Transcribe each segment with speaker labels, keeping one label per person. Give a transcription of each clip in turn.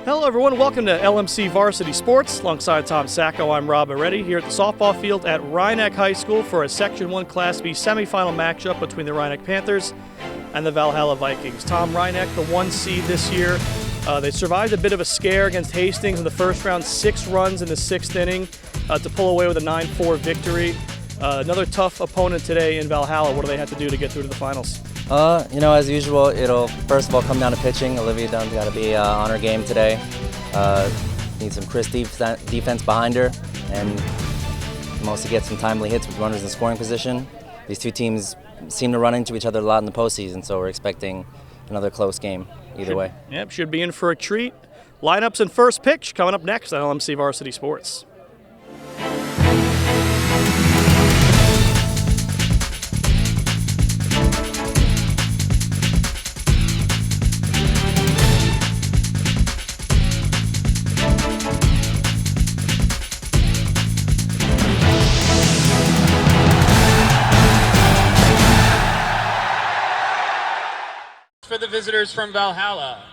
Speaker 1: Hello everyone, welcome to LMC Varsity Sports. Alongside Tom Sacco, I'm Rob Moretti here at the softball field at Rhinebeck High School for a Section 1 Class B semifinal matchup between the Rhinebeck Panthers and the Valhalla Vikings. Tom, Rhinebeck, the 1 seed this year. They survived a bit of a scare against Hastings in the first round, 6 runs in the 6th inning to pull away with a 9-4 victory. Another tough opponent today in Valhalla. What do they have to do to get through to the finals?
Speaker 2: As usual, it'll first of all come down to pitching. Olivia Dunn's got to be on her game today. Need some crisp defense behind her, and mostly get some timely hits with runners in scoring position. These two teams seem to run into each other a lot in the postseason, so we're expecting another close game either way.
Speaker 1: Yep, should be in for a treat. Lineups and first pitch coming up next on LMC Varsity Sports.
Speaker 3: For the visitors from Valhalla.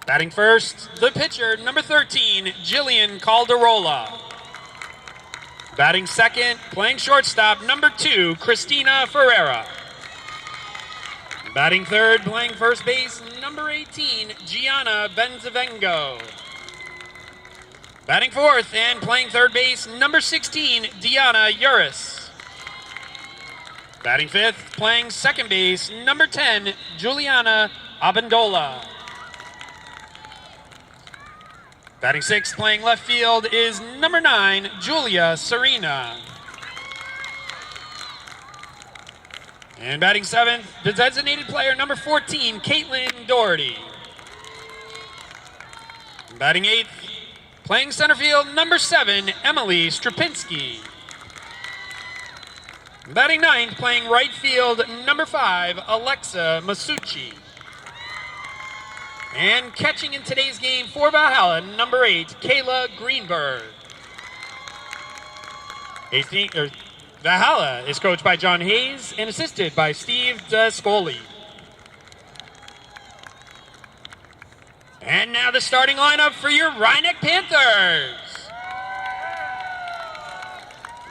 Speaker 3: Batting first, the pitcher, number 13, Jillian Calderola. Batting second, playing shortstop, number 2, Christina Ferreira. Batting third, playing first base, number 18, Gianna Benzavengo. Batting fourth and playing third base, number 16, Diana Uris. Batting fifth, playing second base, number 10, Juliana Abendola. Batting sixth, playing left field, is number 9, Julia Serena. And batting seventh, the designated player, number 14, Caitlin Doherty. Batting eighth, playing center field, number 7, Emily Strapinski. Batting ninth, playing right field, number 5, Alexa Masucci. And catching in today's game for Valhalla, number 8, Kayla Greenberg. Valhalla is coached by John Hayes and assisted by Steve Dascoli. And now the starting lineup for your Rhinebeck Panthers.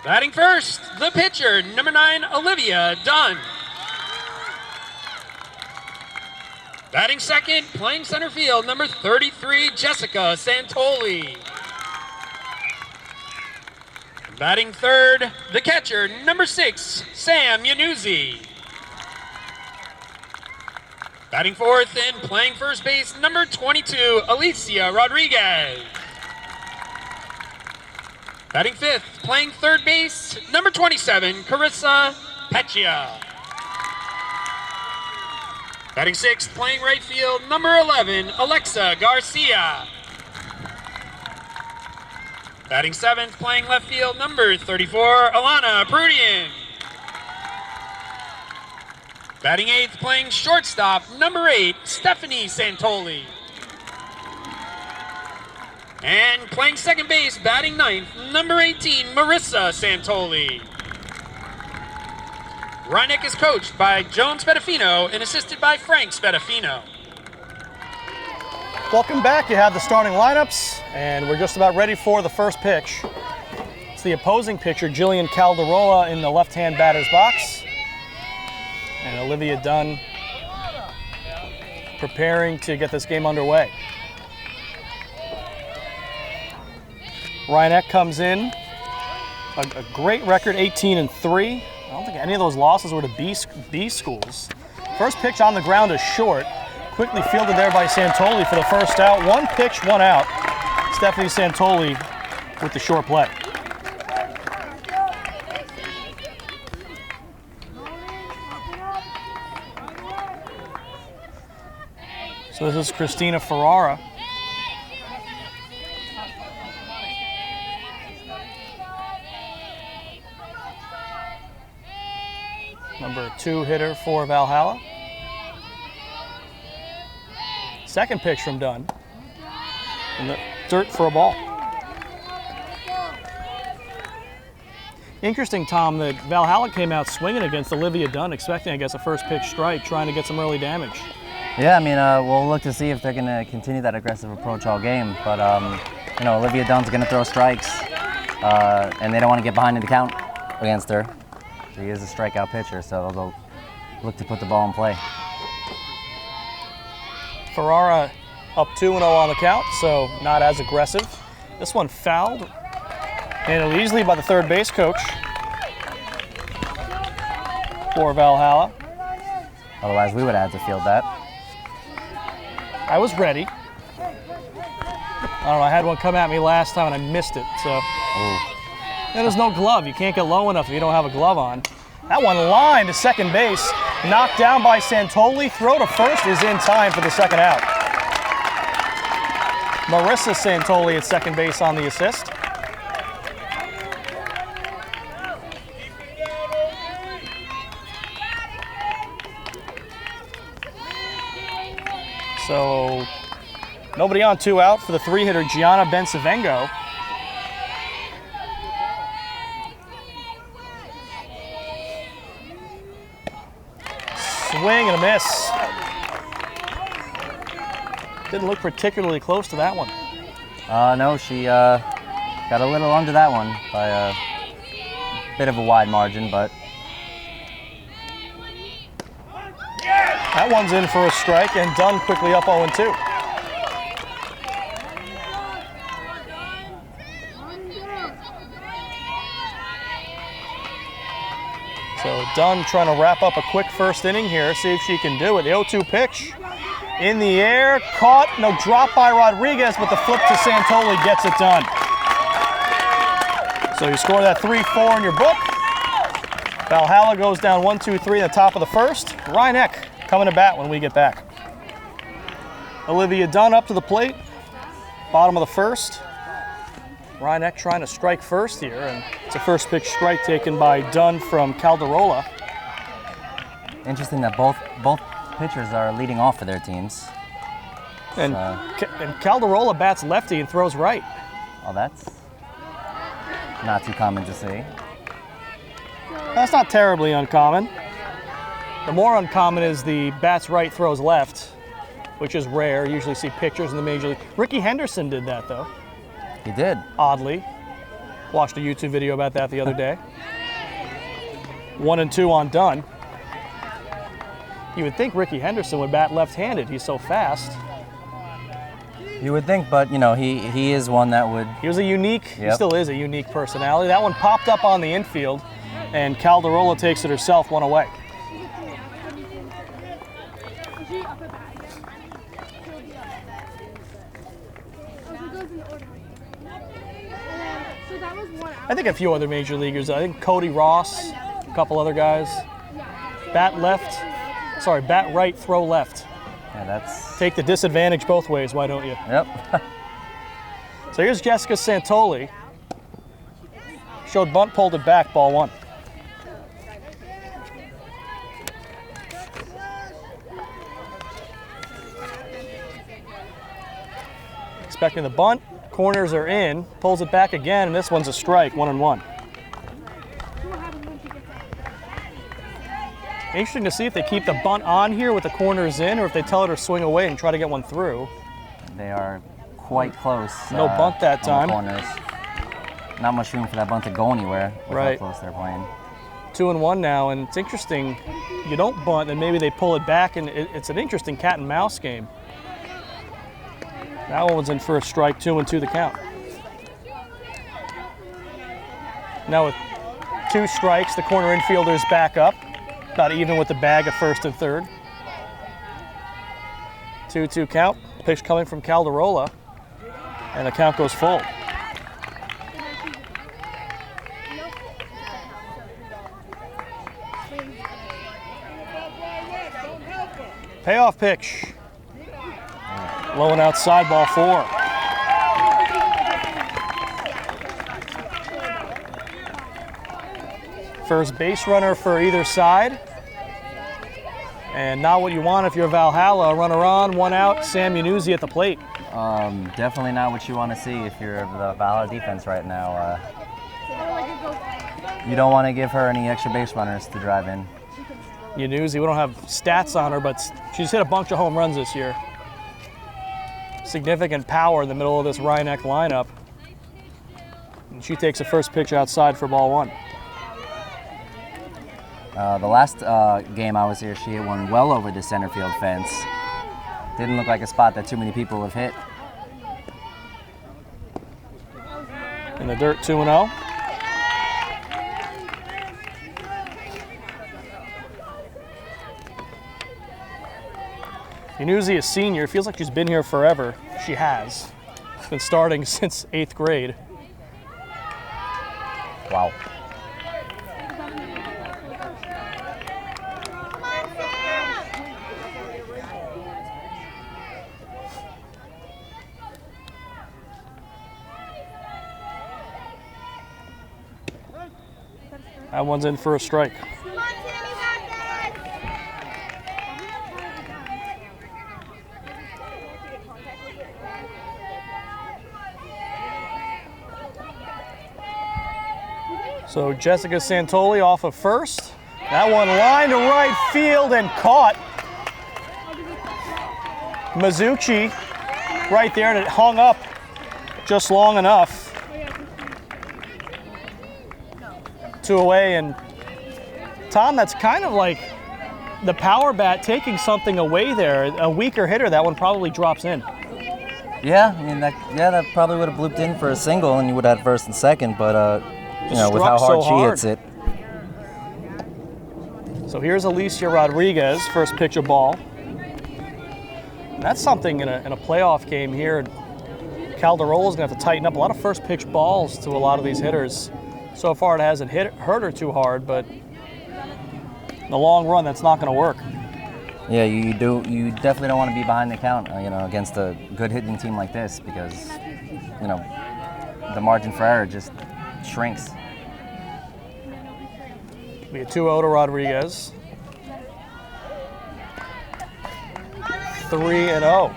Speaker 3: Batting first, the pitcher, number 9, Olivia Dunn. Batting second, playing center field, number 33, Jessica Santoli. Batting third, the catcher, number 6, Sam Yanuzzi. Batting fourth and playing first base, number 22, Alicia Rodriguez. Batting fifth, playing third base, number 27, Carissa Peccia. Batting sixth, playing right field, number 11, Alexa Garcia. Batting seventh, playing left field, number 34, Alana Prudian. Batting eighth, playing shortstop, number 8, Stephanie Santoli. And playing second base, batting ninth, number 18, Marissa Santoli. Rhinebeck is coached by Joan Spadafino and assisted by Frank Spadafino.
Speaker 1: Welcome back. You have the starting lineups, and we're just about ready for the first pitch. It's the opposing pitcher, Jillian Calderola, in the left-hand batter's box. And Olivia Dunn preparing to get this game underway. Rhinebeck comes in, a great record, 18-3. I don't think any of those losses were to B schools. First pitch on the ground is short. Quickly fielded there by Santoli for the first out. 1 pitch, 1 out. Stephanie Santoli with the short play. So this is Christina Ferrara. Number 2 hitter for Valhalla. Second pitch from Dunn. In the dirt for a ball. Interesting, Tom, that Valhalla came out swinging against Olivia Dunn, expecting, I guess, a first pitch strike, trying to get some early damage.
Speaker 2: Yeah, I mean, we'll look to see if they're going to continue that aggressive approach all game. But, you know, Olivia Dunn's going to throw strikes, and they don't want to get behind in the count against her. She is a strikeout pitcher, so they'll look to put the ball in play.
Speaker 1: Ferrara up 2-0 on the count, so not as aggressive. This one fouled, handled easily by the third base coach for Valhalla.
Speaker 2: Otherwise, we would have to field that.
Speaker 1: I was ready. I don't know, I had one come at me last time and I missed it, so.
Speaker 2: Ooh.
Speaker 1: And there's no glove. You can't get low enough if you don't have a glove on. That one lined to second base, knocked down by Santoli. Throw to first is in time for the second out. Marissa Santoli at second base on the assist. So nobody on, 2 out for the 3-hitter Gianna Bensavengo. Swing and a miss. Didn't look particularly close to that one.
Speaker 2: No, she got a little under that one by a bit of a wide margin, but
Speaker 1: that one's in for a strike, and Dunn quickly up 0-2. So Dunn trying to wrap up a quick first inning here, see if she can do it. The 0-2 pitch in the air, caught, no, dropped by Rodriguez, but the flip to Santoli gets it done. So you score that 3-4 in your book. Valhalla goes down 1-2-3 in the top of the first. Ryan-Eck coming to bat when we get back. Olivia Dunn up to the plate, bottom of the first. Ryan-Eck trying to strike first here, and it's a first pitch strike taken by Dunn from Calderola.
Speaker 2: interesting that both pitchers are leading off for their teams.
Speaker 1: And Calderola bats lefty and throws right.
Speaker 2: Well, that's not too common to see.
Speaker 1: That's not terribly uncommon. The more uncommon is the bats right, throws left, which is rare. You usually see pitchers in the major league. Ricky Henderson did that, though.
Speaker 2: He did.
Speaker 1: Oddly. Watched a YouTube video about that the other day. 1-2 on Dunn. You would think Ricky Henderson would bat left-handed. He's so fast.
Speaker 2: You would think, but you know, he is one that would.
Speaker 1: He was a unique, he still is a unique personality. That one popped up on the infield, and Calderola takes it herself, one away. I think a few other major leaguers. I think Cody Ross, a couple other guys. Bat right, throw left.
Speaker 2: Yeah, that's.
Speaker 1: Take the disadvantage both ways, why don't you?
Speaker 2: Yep.
Speaker 1: So here's Jessica Santoli. Showed bunt, pulled it back, ball one. Expecting the bunt, corners are in, pulls it back again, and this one's a strike, 1-1. Interesting to see if they keep the bunt on here with the corners in, or if they tell her to swing away and try to get one through.
Speaker 2: They are quite close.
Speaker 1: No bunt that time.
Speaker 2: Corners. Not much room for that bunt to go anywhere with
Speaker 1: right.
Speaker 2: how close they're playing.
Speaker 1: 2-1 now, and it's interesting. You don't bunt, and maybe they pull it back, and it's an interesting cat and mouse game. That one was in for a strike, 2-2 the count. Now with 2 strikes, the corner infielder's back up, about even with the bag at first and third. 2-2 count, pitch coming from Calderola, and the count goes full. Payoff pitch. Low and outside, ball 4. First base runner for either side. And not what you want if you're Valhalla. Runner on, 1 out, Sam Yanuzzi at the plate.
Speaker 2: Definitely not what you want to see if you're the Valhalla defense right now. You don't want to give her any extra base runners to drive in.
Speaker 1: Yanuzzi, we don't have stats on her, but she's hit a bunch of home runs this year. Significant power in the middle of this Rhinebeck lineup. And she takes the first pitch outside for ball 1.
Speaker 2: The last game I was here, she hit one well over the center field fence. Didn't look like a spot that too many people have hit.
Speaker 1: In the dirt, 2-0. Yanuzzi, a senior, feels like she's been here forever. She has. She's been starting since 8th grade.
Speaker 2: Wow.
Speaker 1: That one's in for a strike. So Jessica Santoli off of first. That one lined to right field and caught. Mizuchi right there, and it hung up just long enough. 2 away, and Tom, that's kind of like the power bat taking something away there. A weaker hitter, that one probably drops in.
Speaker 2: Yeah, I mean that probably would have blooped in for a single, and you would have had first and second. But you know, with how hard she hits it.
Speaker 1: So here's Alicia Rodriguez, first pitch of ball. And that's something in a playoff game here. Calderola's gonna have to tighten up a lot of first pitch balls to a lot of these hitters. So far, it hasn't hurt her too hard, but in the long run, that's not going to work.
Speaker 2: Yeah, you definitely don't want to be behind the count, you know, against a good hitting team like this, because, you know, the margin for error just shrinks.
Speaker 1: Be a 2-0 to Rodriguez. 3-0.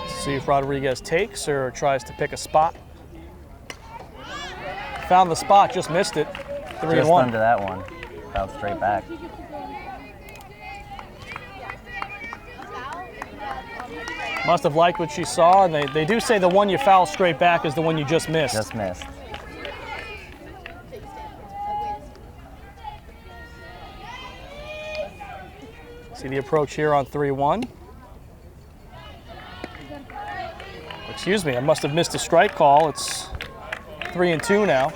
Speaker 1: See if Rodriguez takes or tries to pick a spot. Found the spot, just missed it. 3-1.
Speaker 2: Just under that one. Bounced straight back.
Speaker 1: Must have liked what she saw, and they do say the one you foul straight back is the one you just missed.
Speaker 2: Just missed.
Speaker 1: See the approach here on 3-1. Excuse me, I must have missed a strike call. It's 3-2 now.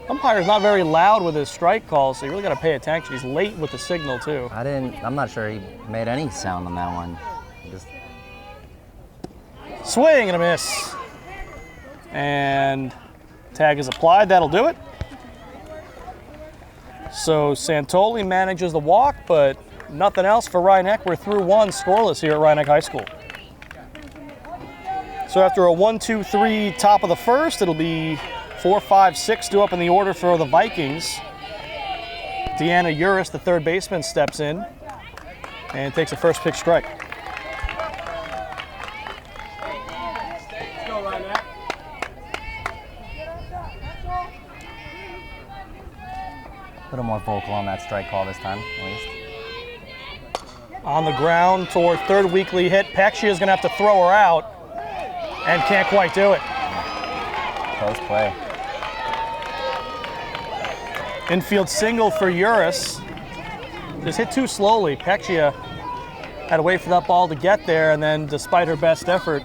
Speaker 1: Umpire's not very loud with his strike calls, so you really got to pay attention. He's late with the signal too.
Speaker 2: I'm not sure he made any sound on that one. Just
Speaker 1: swing and a miss. And tag is applied, that'll do it. So Santoli manages the walk, but nothing else for Rhinebeck. We're through 1 scoreless here at Rhinebeck High School. So after a 1-2-3 top of the first, it'll be 4-5-6 due up in the order for the Vikings. Deanna Uris, the third baseman, steps in and takes a first pitch strike.
Speaker 2: a little more vocal on that strike call this time, at least.
Speaker 1: On the ground toward third weekly hit. Peccia is going to have to throw her out and can't quite do it.
Speaker 2: Close play.
Speaker 1: Infield single for Uris. Just hit too slowly. Peccia had to wait for that ball to get there, and then despite her best effort,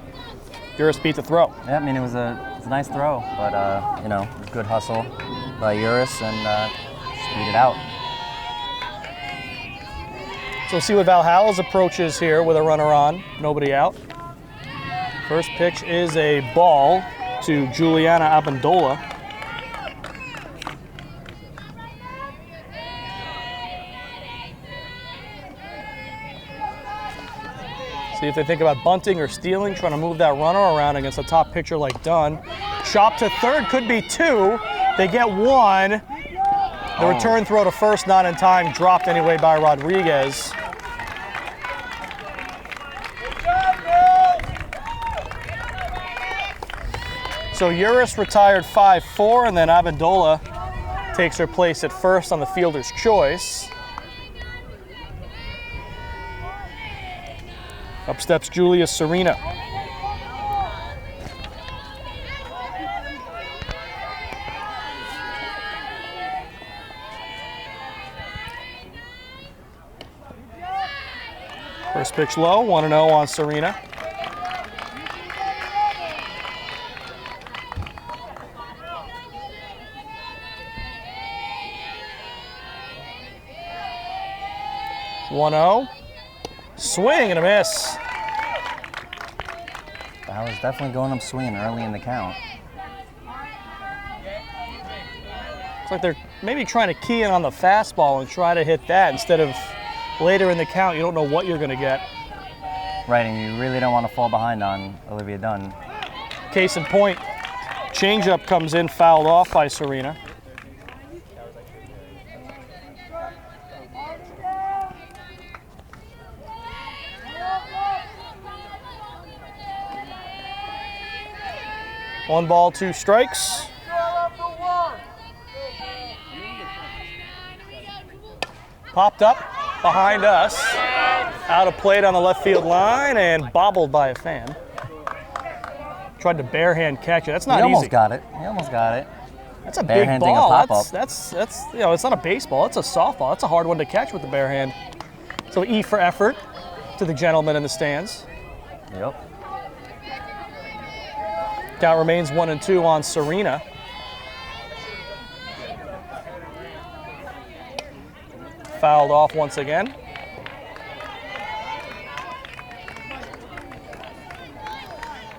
Speaker 1: Uris beat the throw.
Speaker 2: Yeah, I mean, it was a nice throw, but, you know, good hustle by Uris and speed it out.
Speaker 1: So we'll see what Valhalla's approach is here with a runner on, nobody out. First pitch is a ball to Juliana Abandola. See if they think about bunting or stealing, trying to move that runner around against a top pitcher like Dunn. Chop to third, could be two. They get one. The return throw to first, not in time, dropped anyway by Rodriguez. So Uris retired 5-4, and then Amendola takes her place at first on the fielder's choice. Up steps Julia Serena. First pitch low, 1-0 on Serena. Swing and a miss.
Speaker 2: I was definitely going up swinging early in the count.
Speaker 1: Looks like they're maybe trying to key in on the fastball and try to hit that instead of later in the count. You don't know what you're going to get.
Speaker 2: Right, and you really don't want to fall behind on Olivia Dunn.
Speaker 1: Case in point, changeup comes in, fouled off by Serena. One ball, 2 strikes. Popped up behind us. Out of plate on the left field line and bobbled by a fan. Tried to barehand catch it. That's not easy.
Speaker 2: He almost got it. He almost got it.
Speaker 1: That's a big
Speaker 2: Barehanding
Speaker 1: ball.
Speaker 2: a pop-up.
Speaker 1: That's you know, it's not a baseball. It's a softball. That's a hard one to catch with the bare hand. So E for effort to the gentleman in the stands.
Speaker 2: Yep.
Speaker 1: Count remains 1-2 on Serena. Fouled off once again.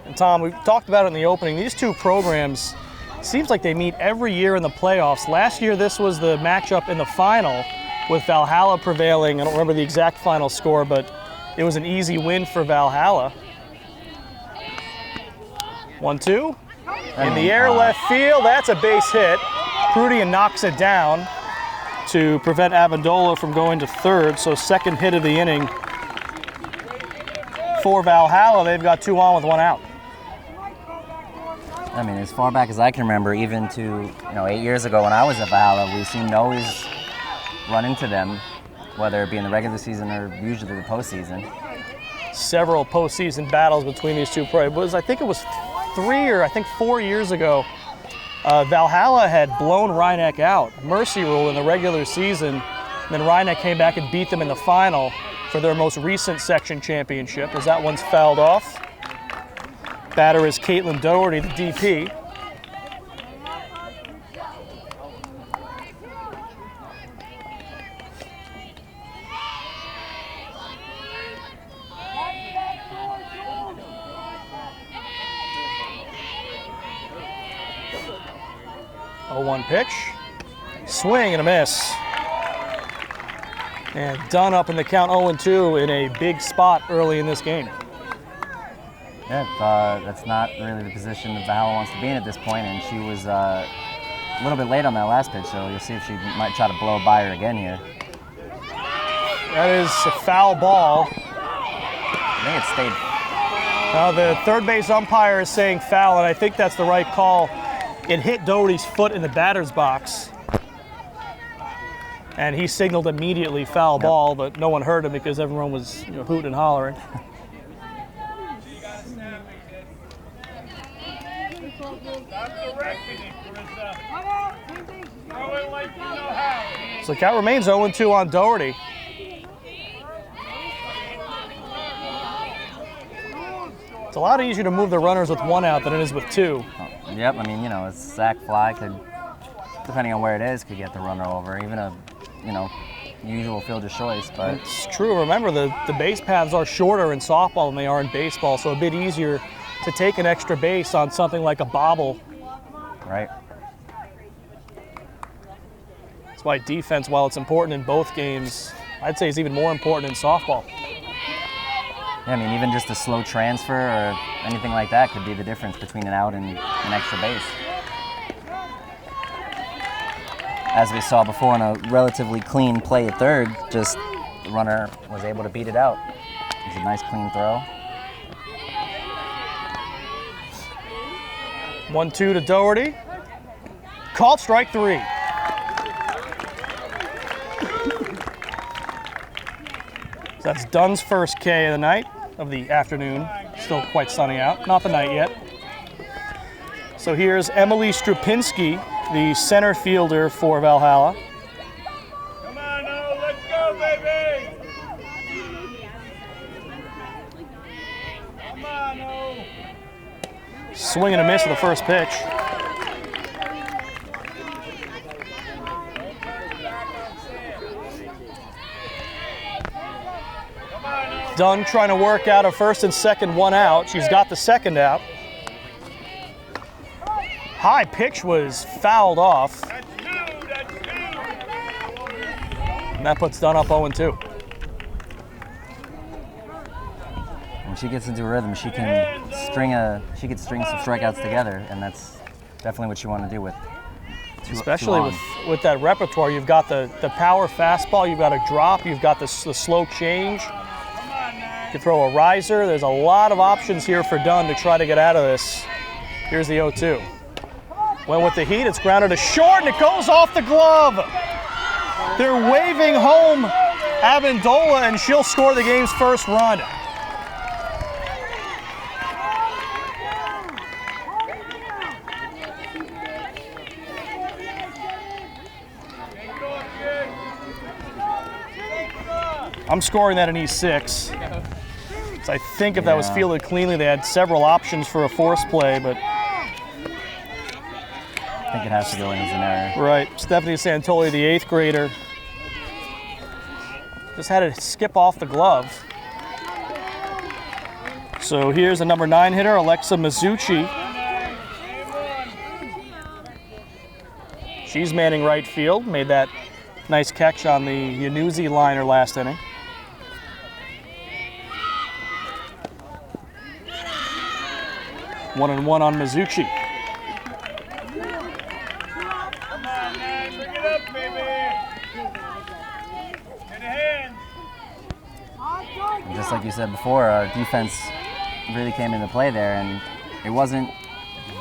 Speaker 1: And Tom, we talked about it in the opening. These two programs, seems like they meet every year in the playoffs. Last year, this was the matchup in the final with Valhalla prevailing. I don't remember the exact final score, but it was an easy win for Valhalla. 1-2. In the air, left field. That's a base hit. Prudian knocks it down to prevent Amendola from going to third. So second hit of the inning for Valhalla. They've got 2 on with 1 out.
Speaker 2: I mean, as far back as I can remember, even to 8 years ago when I was at Valhalla, we seemed to always run into them, whether it be in the regular season or usually the postseason.
Speaker 1: Several postseason battles between these two programs. I think it was 3 or 4 years ago. Valhalla had blown Rhinebeck out, mercy rule in the regular season. And then Rhinebeck came back and beat them in the final for their most recent section championship, as that one's fouled off. Batter is Caitlin Doherty, the DP. Oh, 1 pitch. Swing and a miss. And Dunn up in the count 0-2 in a big spot early in this game.
Speaker 2: Yeah, that's not really the position that Valhalla wants to be in at this point, and she was a little bit late on that last pitch, so you'll see if she might try to blow by her again here.
Speaker 1: That is a foul ball.
Speaker 2: I think it stayed.
Speaker 1: Now the third base umpire is saying foul, and I think that's the right call. It hit Doherty's foot in the batter's box, and he signaled immediately foul ball, but no one heard him because everyone was hooting and hollering. So the count remains 0-2 on Doherty. It's a lot easier to move the runners with 1 out than it is with 2.
Speaker 2: Yep, I mean, a sac fly could, depending on where it is, could get the runner over. Even a, usual fielder's choice, but
Speaker 1: it's true. Remember, the base paths are shorter in softball than they are in baseball, so a bit easier to take an extra base on something like a bobble.
Speaker 2: Right.
Speaker 1: That's why defense, while it's important in both games, I'd say is even more important in softball.
Speaker 2: Yeah, I mean, even just a slow transfer or anything like that could be the difference between an out and an extra base. As we saw before in a relatively clean play at third, just the runner was able to beat it out. It was a nice clean throw.
Speaker 1: 1-2 to Doherty. Called strike 3. So that's Dunn's first K of the night, of the afternoon. Still quite sunny out, not the night yet. So here's Emily Strupinski, the center fielder for Valhalla.
Speaker 4: Come on, now, let's go, baby! Come on, now.
Speaker 1: Swing and a miss at the first pitch. Dunn trying to work out a first and second, 1 out. She's got the second out. High pitch was fouled off.
Speaker 4: That's 2, that's 2.
Speaker 1: And that puts Dunn up 0-2.
Speaker 2: When she gets into a rhythm, she can string some strikeouts together, and that's definitely what you want to do with
Speaker 1: Especially with that repertoire. You've got the power fastball, you've got a drop, you've got the slow change. You can throw a riser. There's a lot of options here for Dunn to try to get out of this. Here's the 0-2. Went with the heat, it's grounded to short, and it goes off the glove. They're waving home Amendola, and she'll score the game's first run. I'm scoring that in E6. So I think if that was fielded cleanly, they had several options for a force play, but
Speaker 2: I think it has to go in as an error.
Speaker 1: right. Stephanie Santoli, the 8th grader, just had to skip off the glove. So here's the number 9 hitter, Alexa Mizuchi. She's manning right field, made that nice catch on the Yanuzzi liner last inning. One and one on Mizuchi.
Speaker 4: Come on, man, bring it up, baby. In the hand.
Speaker 2: And just like you said before, our defense really came into play there, and it wasn't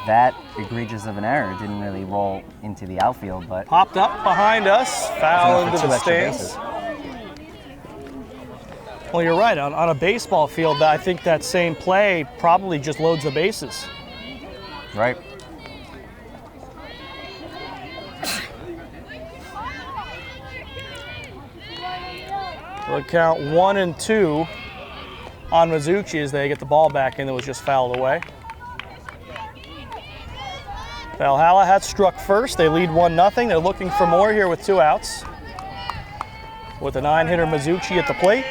Speaker 2: that egregious of an error. It didn't really roll into the outfield, but
Speaker 1: Popped up behind us, foul
Speaker 2: for
Speaker 1: into
Speaker 2: two
Speaker 1: the
Speaker 2: extra
Speaker 1: stands.
Speaker 2: bases.
Speaker 1: Well, you're right. On a baseball field, I think that same play probably just loads the bases.
Speaker 2: Right.
Speaker 1: We'll count 1 and 2 on Mizuchi as they get the ball back in that was just fouled away. Valhalla had struck first. They lead 1-0. They're looking for more here with 2 outs. With a 9-hitter Mizuchi at the plate.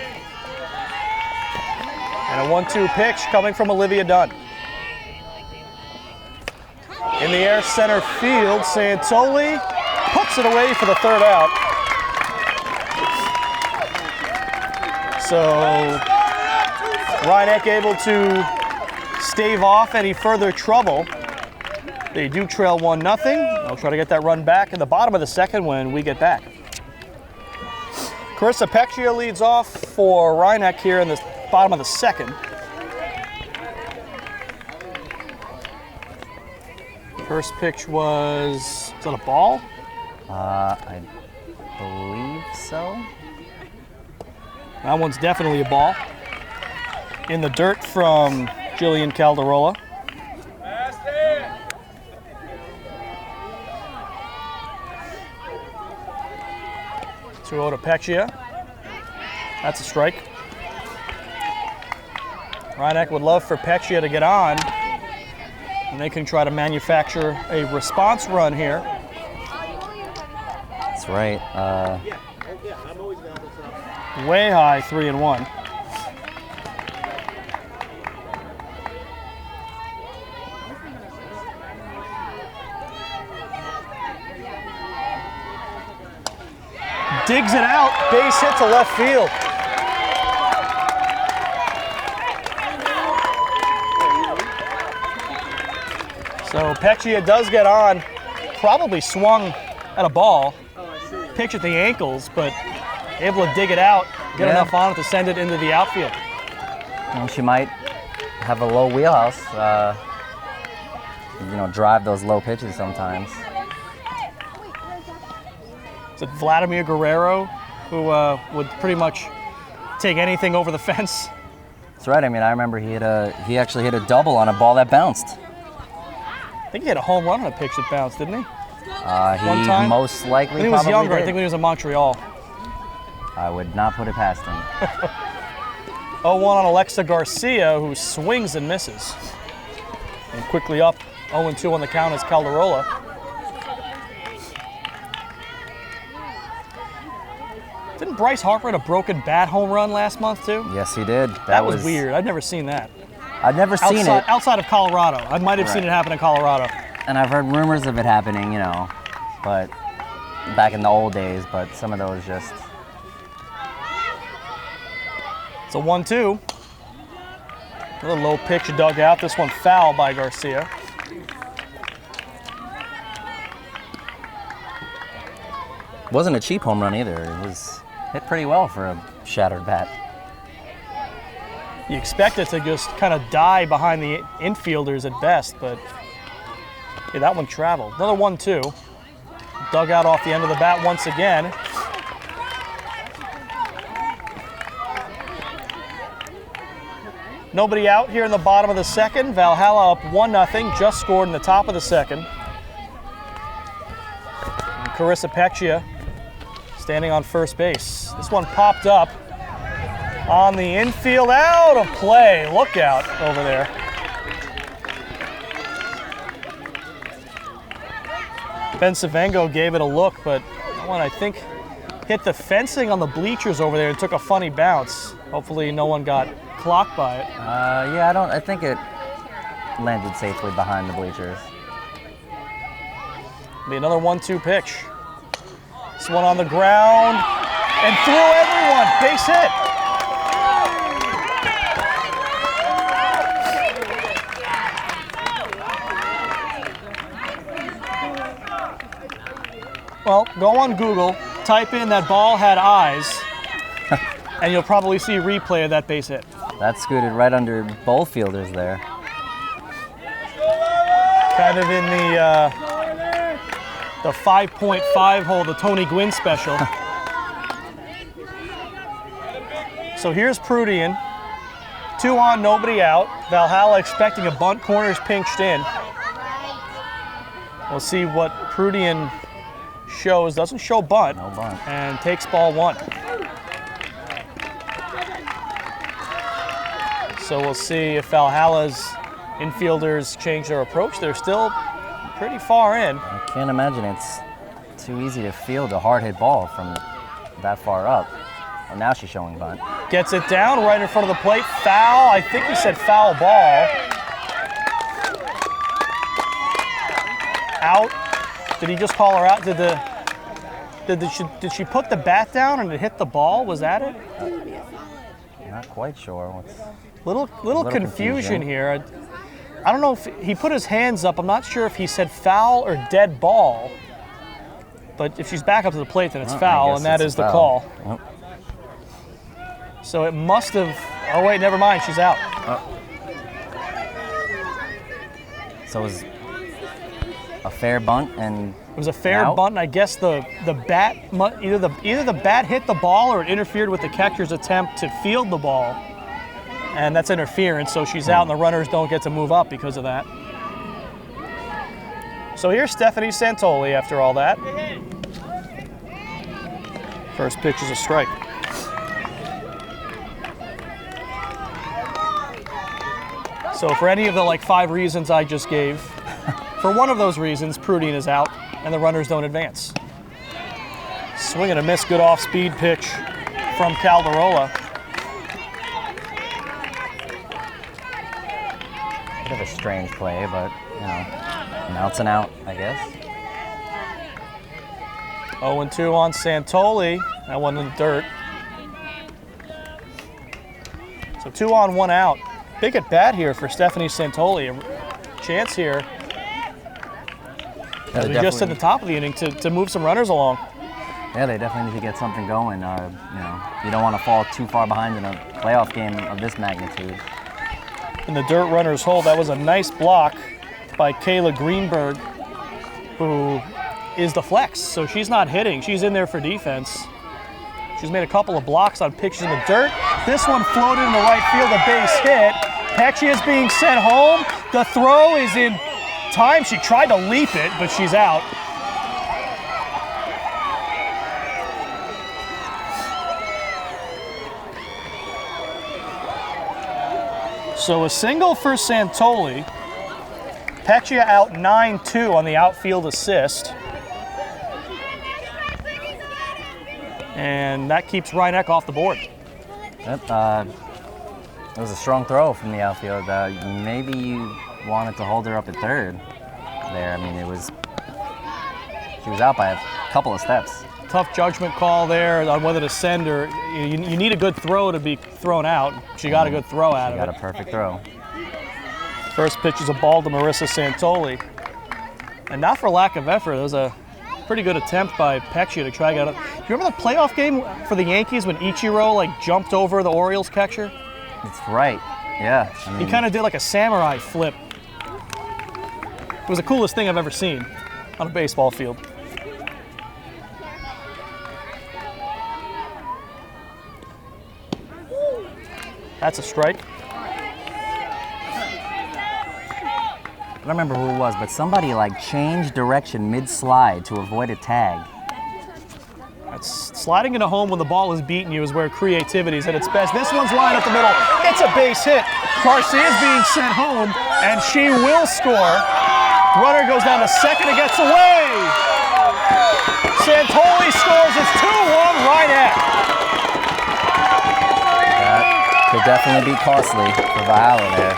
Speaker 1: And a 1-2 pitch coming from Olivia Dunn. In the air center field, Santoli puts it away for the 3rd out. So Rhinebeck able to stave off any further trouble. They do trail 1-0. They'll try to get that run back in the bottom of the 2nd when we get back. Carissa Peccia leads off for Rhinebeck here in the bottom of the 2nd. First pitch was that a ball?
Speaker 2: I believe so.
Speaker 1: That one's definitely a ball. In the dirt from Jillian Calderola.
Speaker 4: Fast hit.
Speaker 1: 2-0 to Peccia. That's a strike. Rhinebeck would love for Peccia to get on, and they can try to manufacture a response run here.
Speaker 2: That's right.
Speaker 1: Way high, 3-1. Digs it out, base hit to left field. So Peccia does get on, probably swung at a ball, pitch at the ankles, but able to dig it out, get enough on it to send it into the outfield.
Speaker 2: Well, she might have a low wheelhouse. drive those low pitches sometimes.
Speaker 1: Is it Vladimir Guerrero who would pretty much take anything over the fence?
Speaker 2: That's right. I mean, I remember he actually hit a double on a ball that bounced.
Speaker 1: I think he had a home run on a pitch that bounced, didn't he?
Speaker 2: He
Speaker 1: time?
Speaker 2: most likely
Speaker 1: When he was
Speaker 2: probably
Speaker 1: younger,
Speaker 2: did.
Speaker 1: I think when he was in Montreal.
Speaker 2: I would not put it past him.
Speaker 1: 0-1 on Alexa Garcia, who swings and misses. And quickly up, 0-2 on the count is Calderola. Didn't Bryce Harper hit a broken bat home run last month too?
Speaker 2: Yes, he did.
Speaker 1: That was weird. I'd never seen that.
Speaker 2: I'd never seen it.
Speaker 1: Outside of Colorado. I might have seen
Speaker 2: Right.
Speaker 1: it happen in Colorado.
Speaker 2: And I've heard rumors of it happening, but back in the old days, but some of those just...
Speaker 1: It's a 1-2. Another low pitch dug out. This one foul by Garcia.
Speaker 2: Wasn't a cheap home run either. It was hit pretty well for a shattered bat.
Speaker 1: You expect it to just kind of die behind the infielders at best, but yeah, that one traveled. Another 1-2. Dug out off the end of the bat once again. Nobody out here in the bottom of the second. Valhalla up 1-0, just scored in the top of the second. And Carissa Peccia standing on first base. This one popped up on the infield, out of play. Look out over there. Ben Savengo gave it a look, but that one I think hit the fencing on the bleachers over there and took a funny bounce. Hopefully no one got clocked by it.
Speaker 2: I think it landed safely behind the bleachers.
Speaker 1: Be another 1-2 pitch. This one on the ground and through everyone. Base hit. Well, go on Google, type in "that ball had eyes," and you'll probably see a replay of that base hit.
Speaker 2: That scooted right under both fielders there.
Speaker 1: Kind of in the 5.5 hole, the Tony Gwynn special. So here's Prudian. 2 on, nobody out. Valhalla expecting a bunt, corners pinched in. We'll see what Prudian shows. Doesn't show bunt.
Speaker 2: No bunt.
Speaker 1: And takes ball 1. So we'll see if Valhalla's infielders change their approach. They're still pretty far in.
Speaker 2: I can't imagine it's too easy to field a hard hit ball from that far up. Well, now she's showing bunt.
Speaker 1: Gets it down right in front of the plate. Foul. I think he said foul ball. Out. Did he just call her out? Did she put the bat down and it hit the ball? Was that it?
Speaker 2: Not quite sure. What's...
Speaker 1: Little confusion here. I don't know if he put his hands up. I'm not sure if he said foul or dead ball. But if she's back up to the plate, then it's foul, and that is the call.
Speaker 2: Yep.
Speaker 1: So it must have. Oh wait, never mind. She's out.
Speaker 2: So it was a fair bunt and
Speaker 1: It was a fair
Speaker 2: out?
Speaker 1: bunt, and I guess the bat either the bat hit the ball or it interfered with the catcher's attempt to field the ball, and that's interference. So she's out, and the runners don't get to move up because of that. So here's Stephanie Santoli after all that. First pitch is a strike. So for any of the 5 reasons I just gave, for one of those reasons, Prudian is out and the runners don't advance. Swing and a miss, good off-speed pitch from Calderola.
Speaker 2: bit of a strange play, but an out's an out, I guess.
Speaker 1: 0-2 on Santoli. That one in the dirt. So 2 on, 1 out. Big at bat here for Stephanie Santoli. A chance here, as we just at the top of the inning, to move some runners along.
Speaker 2: Yeah, they definitely need to get something going. You don't want to fall too far behind in a playoff game of this magnitude.
Speaker 1: In the dirt, runners hold. That was a nice block by Kayla Greenberg, who is the flex. So she's not hitting. She's in there for defense. She's made a couple of blocks on pitches in the dirt. This one floated in the right field, a base hit. Peccia is being sent home. The throw is in time. She tried to leap it, but she's out. So a single for Santoli. Peccia out 9-2 on the outfield assist. And that keeps Rhinebeck off the board.
Speaker 2: Yep, it was a strong throw from the outfield. Maybe you wanted to hold her up at third there. I mean, she was out by a couple of steps.
Speaker 1: Tough judgment call there on whether to send her. You need a good throw to be thrown out. She got a good throw out of it.
Speaker 2: Got a perfect throw.
Speaker 1: First pitch is a ball to Marissa Santoli. And not for lack of effort, it was a pretty good attempt by Peccia to try to get it. Do you remember the playoff game for the Yankees when Ichiro jumped over the Orioles catcher?
Speaker 2: That's right, yeah. I mean,
Speaker 1: He kind of did like a samurai flip. It was the coolest thing I've ever seen on a baseball field. That's a strike.
Speaker 2: I don't remember who it was, but somebody changed direction mid-slide to avoid a tag.
Speaker 1: That's sliding into home when the ball is beating you is where creativity is at its best. This one's lined up the middle. It's a base hit. Garcia is being sent home, and she will score. Runner goes down to second and gets away. Santoli scores. It's 2-1 Rhinebeck.
Speaker 2: That could definitely be costly for Valhalla there.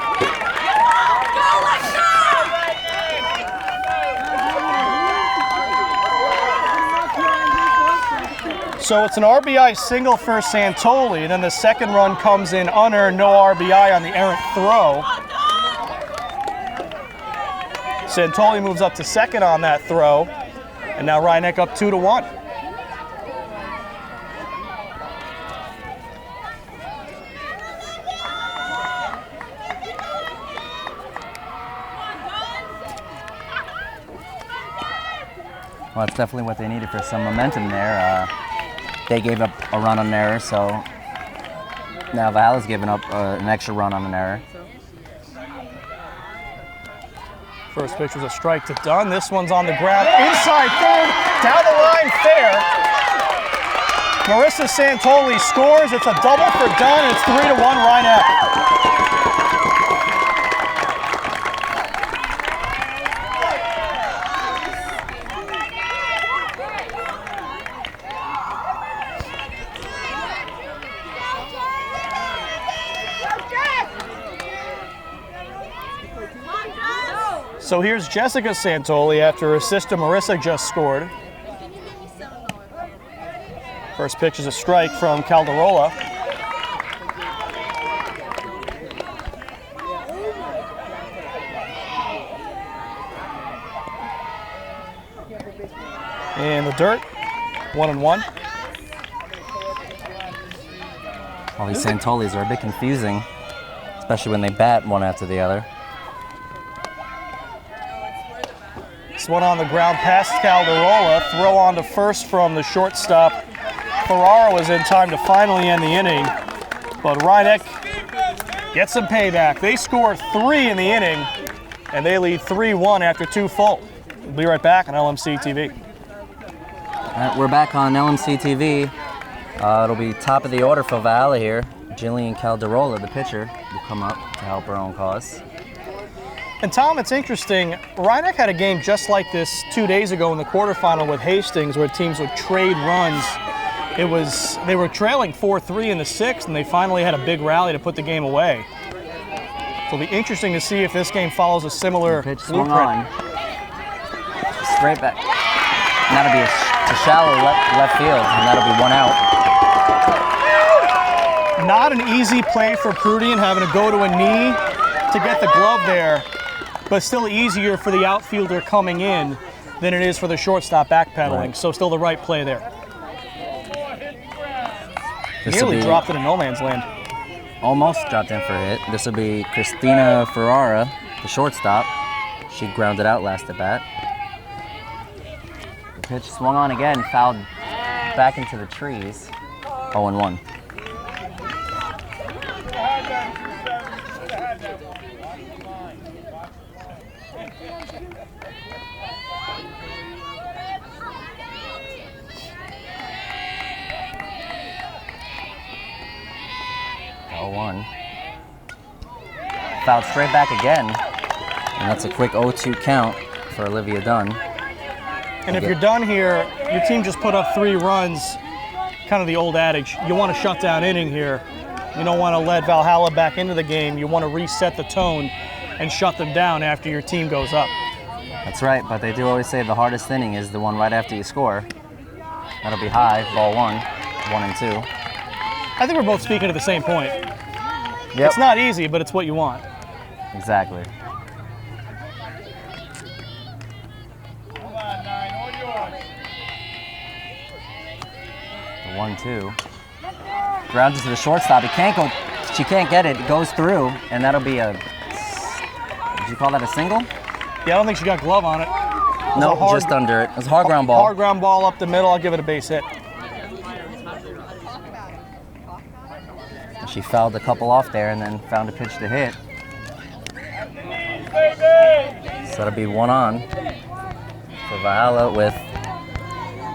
Speaker 1: So it's an RBI single for Santoli, and then the second run comes in unearned, no RBI on the errant throw. Santoli moves up to second on that throw, and now Rhinebeck up 2-1.
Speaker 2: Well, that's definitely what they needed for some momentum there. They gave up a run on an error, so now Valhalla's giving up an extra run on an error.
Speaker 1: First pitch was a strike to Dunn. This one's on the ground. Inside third, down the line fair. Marissa Santoli scores. It's a double for Dunn, and it's 3-1 Rhinebeck. So here's Jessica Santoli after her sister Marissa just scored. First pitch is a strike from Calderola. In the dirt, 1-1.
Speaker 2: All these Santolis are a bit confusing, especially when they bat one after the other.
Speaker 1: This one on the ground past Calderola. Throw on to first from the shortstop. Ferrara was in time to finally end the inning, but Rhinebeck gets some payback. They score 3 in the inning, and they lead 3-1 after 2 full. We'll be right back on LMC TV.
Speaker 2: All right, we're back on LMC TV. It'll be top of the order for Valhalla here. Jillian Calderola, the pitcher, will come up to help her own cause.
Speaker 1: And Tom, it's interesting, Rhinebeck had a game just like this 2 days ago in the quarterfinal with Hastings where teams would trade runs. They were trailing 4-3 in the 6th, and they finally had a big rally to put the game away. So it'll be interesting to see if this game follows a similar
Speaker 2: Pitch swung
Speaker 1: blueprint.
Speaker 2: on. Straight back. And that'll be a shallow left field, and that'll be 1 out.
Speaker 1: Not an easy play for Prudian, having to go to a knee to get the glove there, but still easier for the outfielder coming in than it is for the shortstop backpedaling.
Speaker 2: Right.
Speaker 1: So still the right play there.
Speaker 2: This will
Speaker 1: Nearly
Speaker 2: be
Speaker 1: dropped it in no man's land.
Speaker 2: almost dropped in for a hit. This will be Christina Ferrara, the shortstop. She grounded out last at bat. The pitch swung on again, fouled back into the trees. 0-1. Fouled straight back again, and that's a quick 0-2 count for Olivia Dunn.
Speaker 1: And if you're done here, your team just put up 3 runs, kind of the old adage, you want to shut down inning here. You don't want to let Valhalla back into the game. You want to reset the tone and shut them down after your team goes up.
Speaker 2: That's right, but they do always say the hardest inning is the one right after you score. That'll be high, ball 1, 1-2.
Speaker 1: I think we're both speaking to the same point.
Speaker 2: Yep.
Speaker 1: It's not easy, but it's what you want.
Speaker 2: Exactly.
Speaker 4: Come on, 9, all yours.
Speaker 2: The 1-2. Grounded to the shortstop. It can't go. She can't get it. It goes through, and that'll be a. Did you call that a single?
Speaker 1: Yeah, I don't think she got glove on it.
Speaker 2: No, just under it. It was a hard ground ball.
Speaker 1: Hard ground ball up the middle. I'll give it a base hit.
Speaker 2: She fouled a couple off there and then found a pitch to hit. So that'll be 1 on for Valhalla with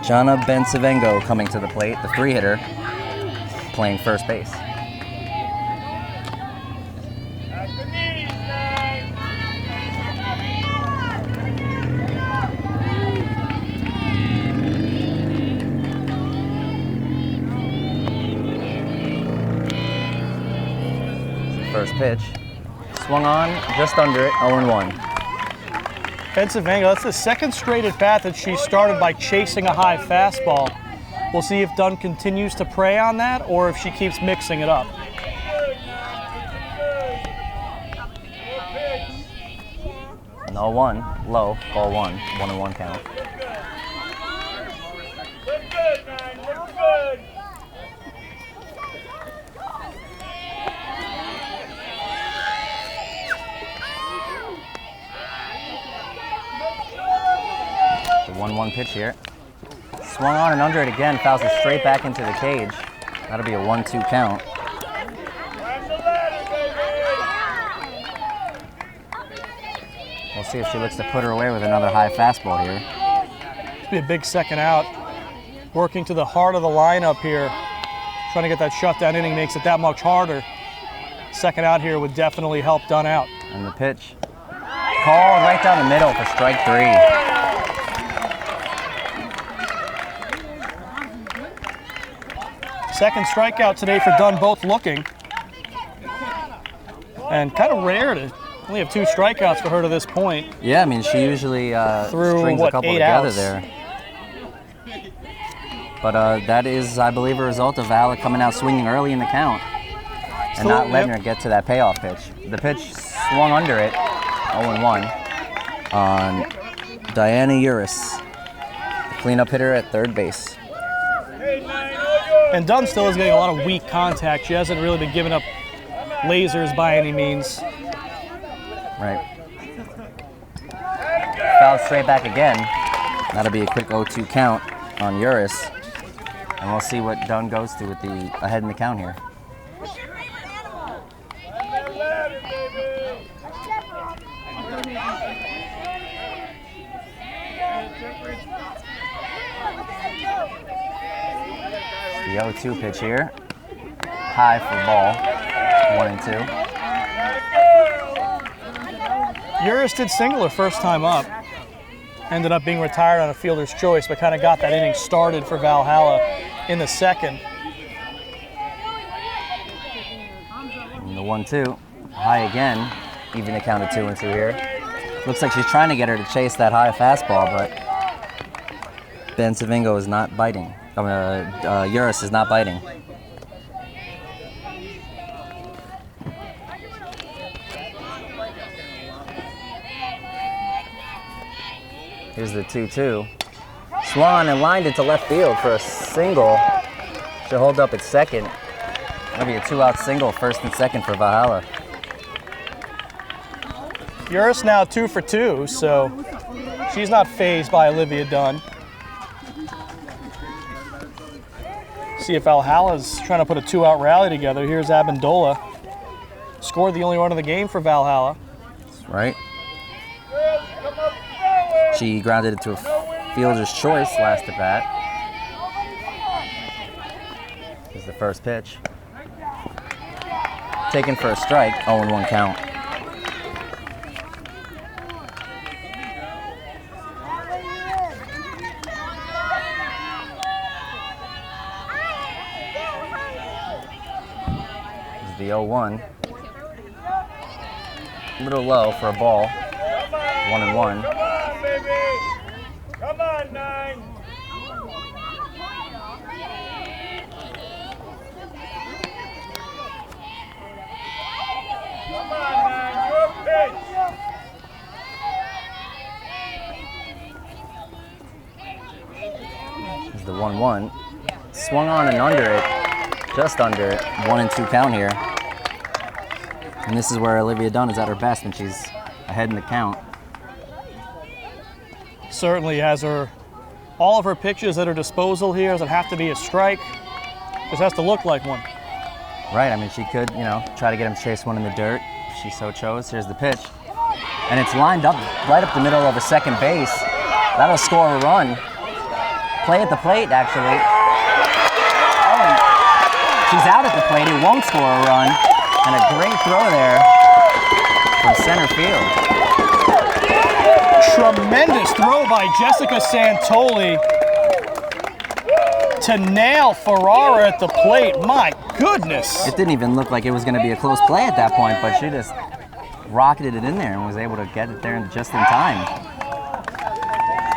Speaker 2: Jana Bensavengo coming to the plate, the 3-hitter, playing first base. First pitch. Swung on, just under it, 0-1.
Speaker 1: Bensavengo, that's the second straight at bat that she started by chasing a high fastball. We'll see if Dunn continues to prey on that or if she keeps mixing it up.
Speaker 2: An 0-1, low, ball 1, 1-1 count.
Speaker 4: Look good, 9, look good.
Speaker 2: The 1-1 pitch here. Swung on and under it again, fouls it straight back into the cage. That'll be a 1-2 count.
Speaker 4: Climb the ladder, baby.
Speaker 2: We'll see if she looks to put her away with another high fastball here.
Speaker 1: It's be a big second out. Working to the heart of the lineup here. Trying to get that shutdown inning makes it that much harder. Second out here would definitely help Dunn out.
Speaker 2: And the pitch. Called right down the middle for strike 3.
Speaker 1: Second strikeout today for Dunn, both looking. And kind of rare to only have 2 strikeouts for her to this point.
Speaker 2: Yeah, I mean, she usually
Speaker 1: Through,
Speaker 2: strings
Speaker 1: what,
Speaker 2: a couple
Speaker 1: 8
Speaker 2: together
Speaker 1: outs?
Speaker 2: there. But that is, I believe, a result of Valhalla coming out swinging early in the count and
Speaker 1: Still,
Speaker 2: not letting
Speaker 1: yep.
Speaker 2: her get to that payoff pitch. The pitch swung under it, 0-1, on Diana Uris, the cleanup hitter at third base.
Speaker 4: Hey, 9, all yours.
Speaker 1: And Dunn still is getting a lot of weak contact. She hasn't really been giving up lasers by any means.
Speaker 2: Right. Fouled straight back again. That'll be a quick 0-2 count on Uris. And we'll see what Dunn goes to with the ahead in the count here.
Speaker 4: Climb that ladder, baby.
Speaker 2: The 0-2 pitch here. High for ball. 1-2.
Speaker 1: Uris did single her first time up. Ended up being retired on a fielder's choice, but kind of got that inning started for Valhalla in the second.
Speaker 2: And the 1-2. High again. Even a count of 2-2 here. Looks like she's trying to get her to chase that high fastball, but Bensavengo is not biting. Uris is not biting. Here's the 2-2. Swan and lined it to left field for a single. She'll hold up at second. That'll be a 2-out single, first and second for Valhalla.
Speaker 1: Uris now 2 for 2, so she's not fazed by Olivia Dunn. See if Valhalla's trying to put a 2-out rally together. Here's Amendola. Scored the only run of the game for Valhalla.
Speaker 2: Right. She grounded it to a fielder's choice last at bat. This is the first pitch. Taken for a strike, 0-1 count. This is the 0-1. A little low for a ball. 1-1.
Speaker 4: Come on, baby. Come on, 9. Come on, 9. Your pitch.
Speaker 2: This is the 1-1. Swung on and under it. Just under it. 1-2 count here. And this is where Olivia Dunn is at her best when she's ahead in the count.
Speaker 1: Certainly has all of her pitches at her disposal here. Doesn't have to be a strike. Just has to look like one.
Speaker 2: Right, I mean, she could, try to get him to chase one in the dirt if she so chose. Here's the pitch. And it's lined up right up the middle of a second base. That'll score a run. Play at the plate, actually. Oh, and she's out at the plate. It won't score a run. And a great throw there from center field.
Speaker 1: Tremendous throw by Jessica Santoli to nail Ferrara at the plate. My goodness.
Speaker 2: It didn't even look like it was going to be a close play at that point, but she just rocketed it in there and was able to get it there just in time.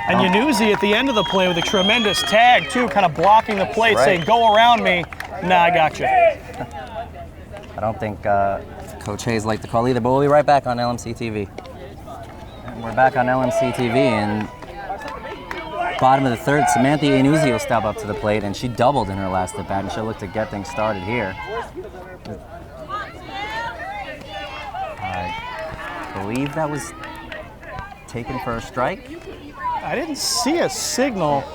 Speaker 1: And Yanuzzi at the end of the play with a tremendous tag, too, kind of blocking the plate,
Speaker 2: Right.
Speaker 1: saying, go around me. Nah, I got you.
Speaker 2: I don't think Coach Hayes liked the call either, but we'll be right back on LMC TV. And we're back on LMC TV, and bottom of the third, Samantha Yanuzzi will step up to the plate, and she doubled in her last at bat, and she'll look to get things started here. I believe that was taken for a strike.
Speaker 1: I didn't see a signal.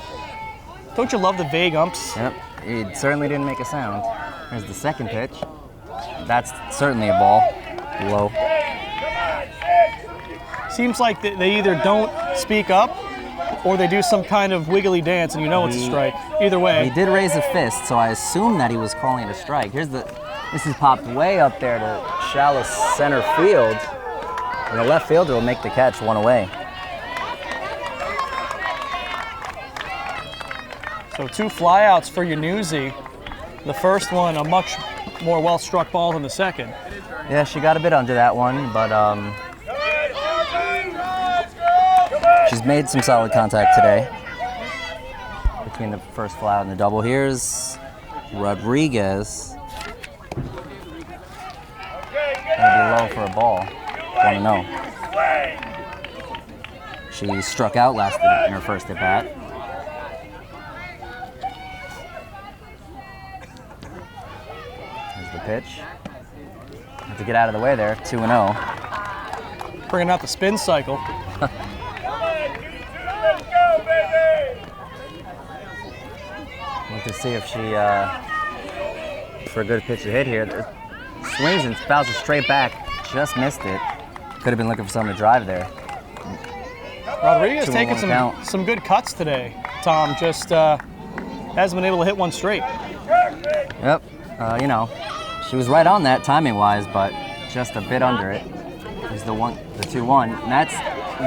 Speaker 1: Don't you love the vague umps?
Speaker 2: Yep, it certainly didn't make a sound. Here's the second pitch. That's certainly a ball. Low.
Speaker 1: Seems like they either don't speak up or they do some kind of wiggly dance and you know it's a strike. Either
Speaker 2: He
Speaker 1: way.
Speaker 2: did raise a fist, so I assume that he was calling it a strike. This is popped way up there to shallow center field. And the left fielder will make the catch, one away.
Speaker 1: So 2 flyouts for Yanuzzi. The first one, a much more well-struck ball than the second.
Speaker 2: Yeah, she got a bit under that one, but she's made some solid contact today between the first flyout and the double. Here's Rodriguez. Gonna be low for a ball. 1-0. She struck out last in her first at bat. Here's the pitch. Have to get out of the way there. 2-0.
Speaker 1: Bringing out the spin cycle.
Speaker 4: Let's go, baby.
Speaker 2: Look to see if she, for a good pitch to hit here. Swings and fouls it straight back. Just missed it. Could have been looking for someone to drive there.
Speaker 1: Rodriguez
Speaker 2: 2-1
Speaker 1: taking
Speaker 2: count.
Speaker 1: some good cuts today. Tom just hasn't been able to hit one straight.
Speaker 2: Yep. She was right on that timing-wise, but just a bit under it. Is the 2-1, and that's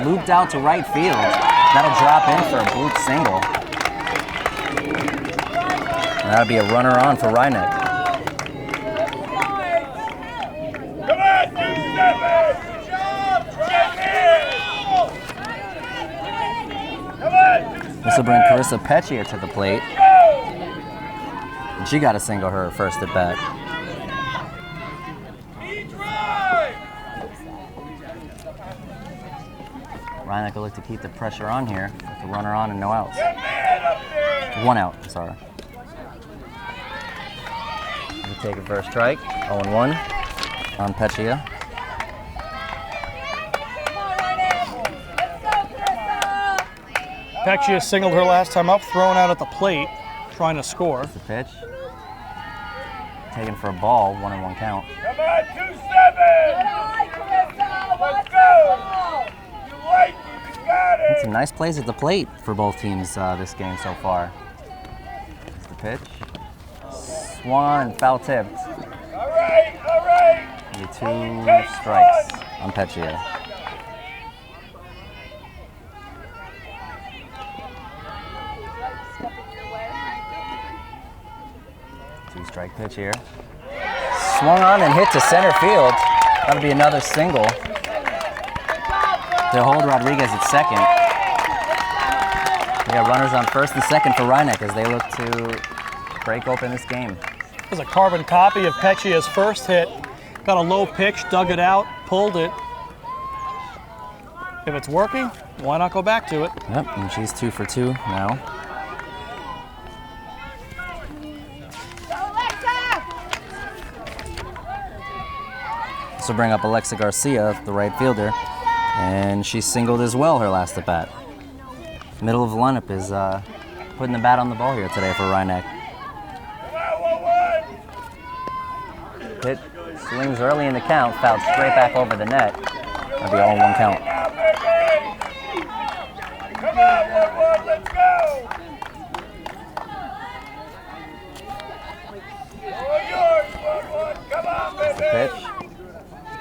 Speaker 2: looped out to right field. That'll drop in for a Bluth single. And that'll be a runner on for Rhinebeck.
Speaker 4: Come on, 2-7. Come on, 2-7.
Speaker 2: This will bring Carissa Peccia to the plate. And she got a single her first at bat. Rhinebeck will look to keep the pressure on here with the runner on and no outs. 1 out, sorry. We take it for a strike. 0-1 on Peccia.
Speaker 1: Peccia singled her last time up, thrown out at the plate, trying to score.
Speaker 2: The pitch. Taken for a ball, 1-1 count.
Speaker 4: Come on, 2-7. Let's go. You like it, you got it.
Speaker 2: Some nice plays at the plate for both teams this game so far. Here's the pitch. Swung and foul tipped.
Speaker 4: All right, all right.
Speaker 2: Maybe 2 strikes on Peccia. Two-strike pitch here. Swung on and hit to center field. That'll be another single. They'll hold Rodriguez at second. We got runners on first and second for Rhinebeck as they look to break open this game.
Speaker 1: There's a carbon copy of Peccia's first hit. Got a low pitch, dug it out, pulled it. If it's working, why not go back to it?
Speaker 2: Yep, and she's 2 for 2 now. This will bring up Alexa Garcia, the right fielder, and she singled as well her last at bat. Middle of the lineup is putting the bat on the ball here today for Rhinebeck. Hit swings early in the count, fouled straight back over the net. That'll be all 1 count.
Speaker 4: Come on, 1-1, let's go. All yours, 1-1. Come on, baby.
Speaker 2: Pitch.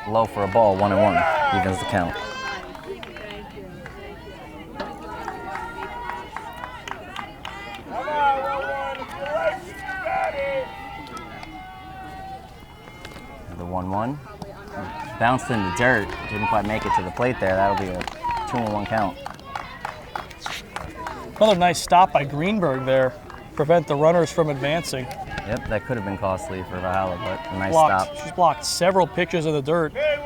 Speaker 2: Low for a ball, 1-1. Evens the count.
Speaker 4: Come on, 1-1. If you like it, you got it.
Speaker 2: The 1-1. Bounced in the dirt. Didn't quite make it to the plate there. That'll be a 2-1 count.
Speaker 1: Another nice stop by Greenberg there. Prevent the runners from advancing.
Speaker 2: Yep, that could have been costly for Valhalla, but a nice
Speaker 1: Blocked.
Speaker 2: stop.
Speaker 1: She's blocked several pitches in the dirt.
Speaker 4: Okay,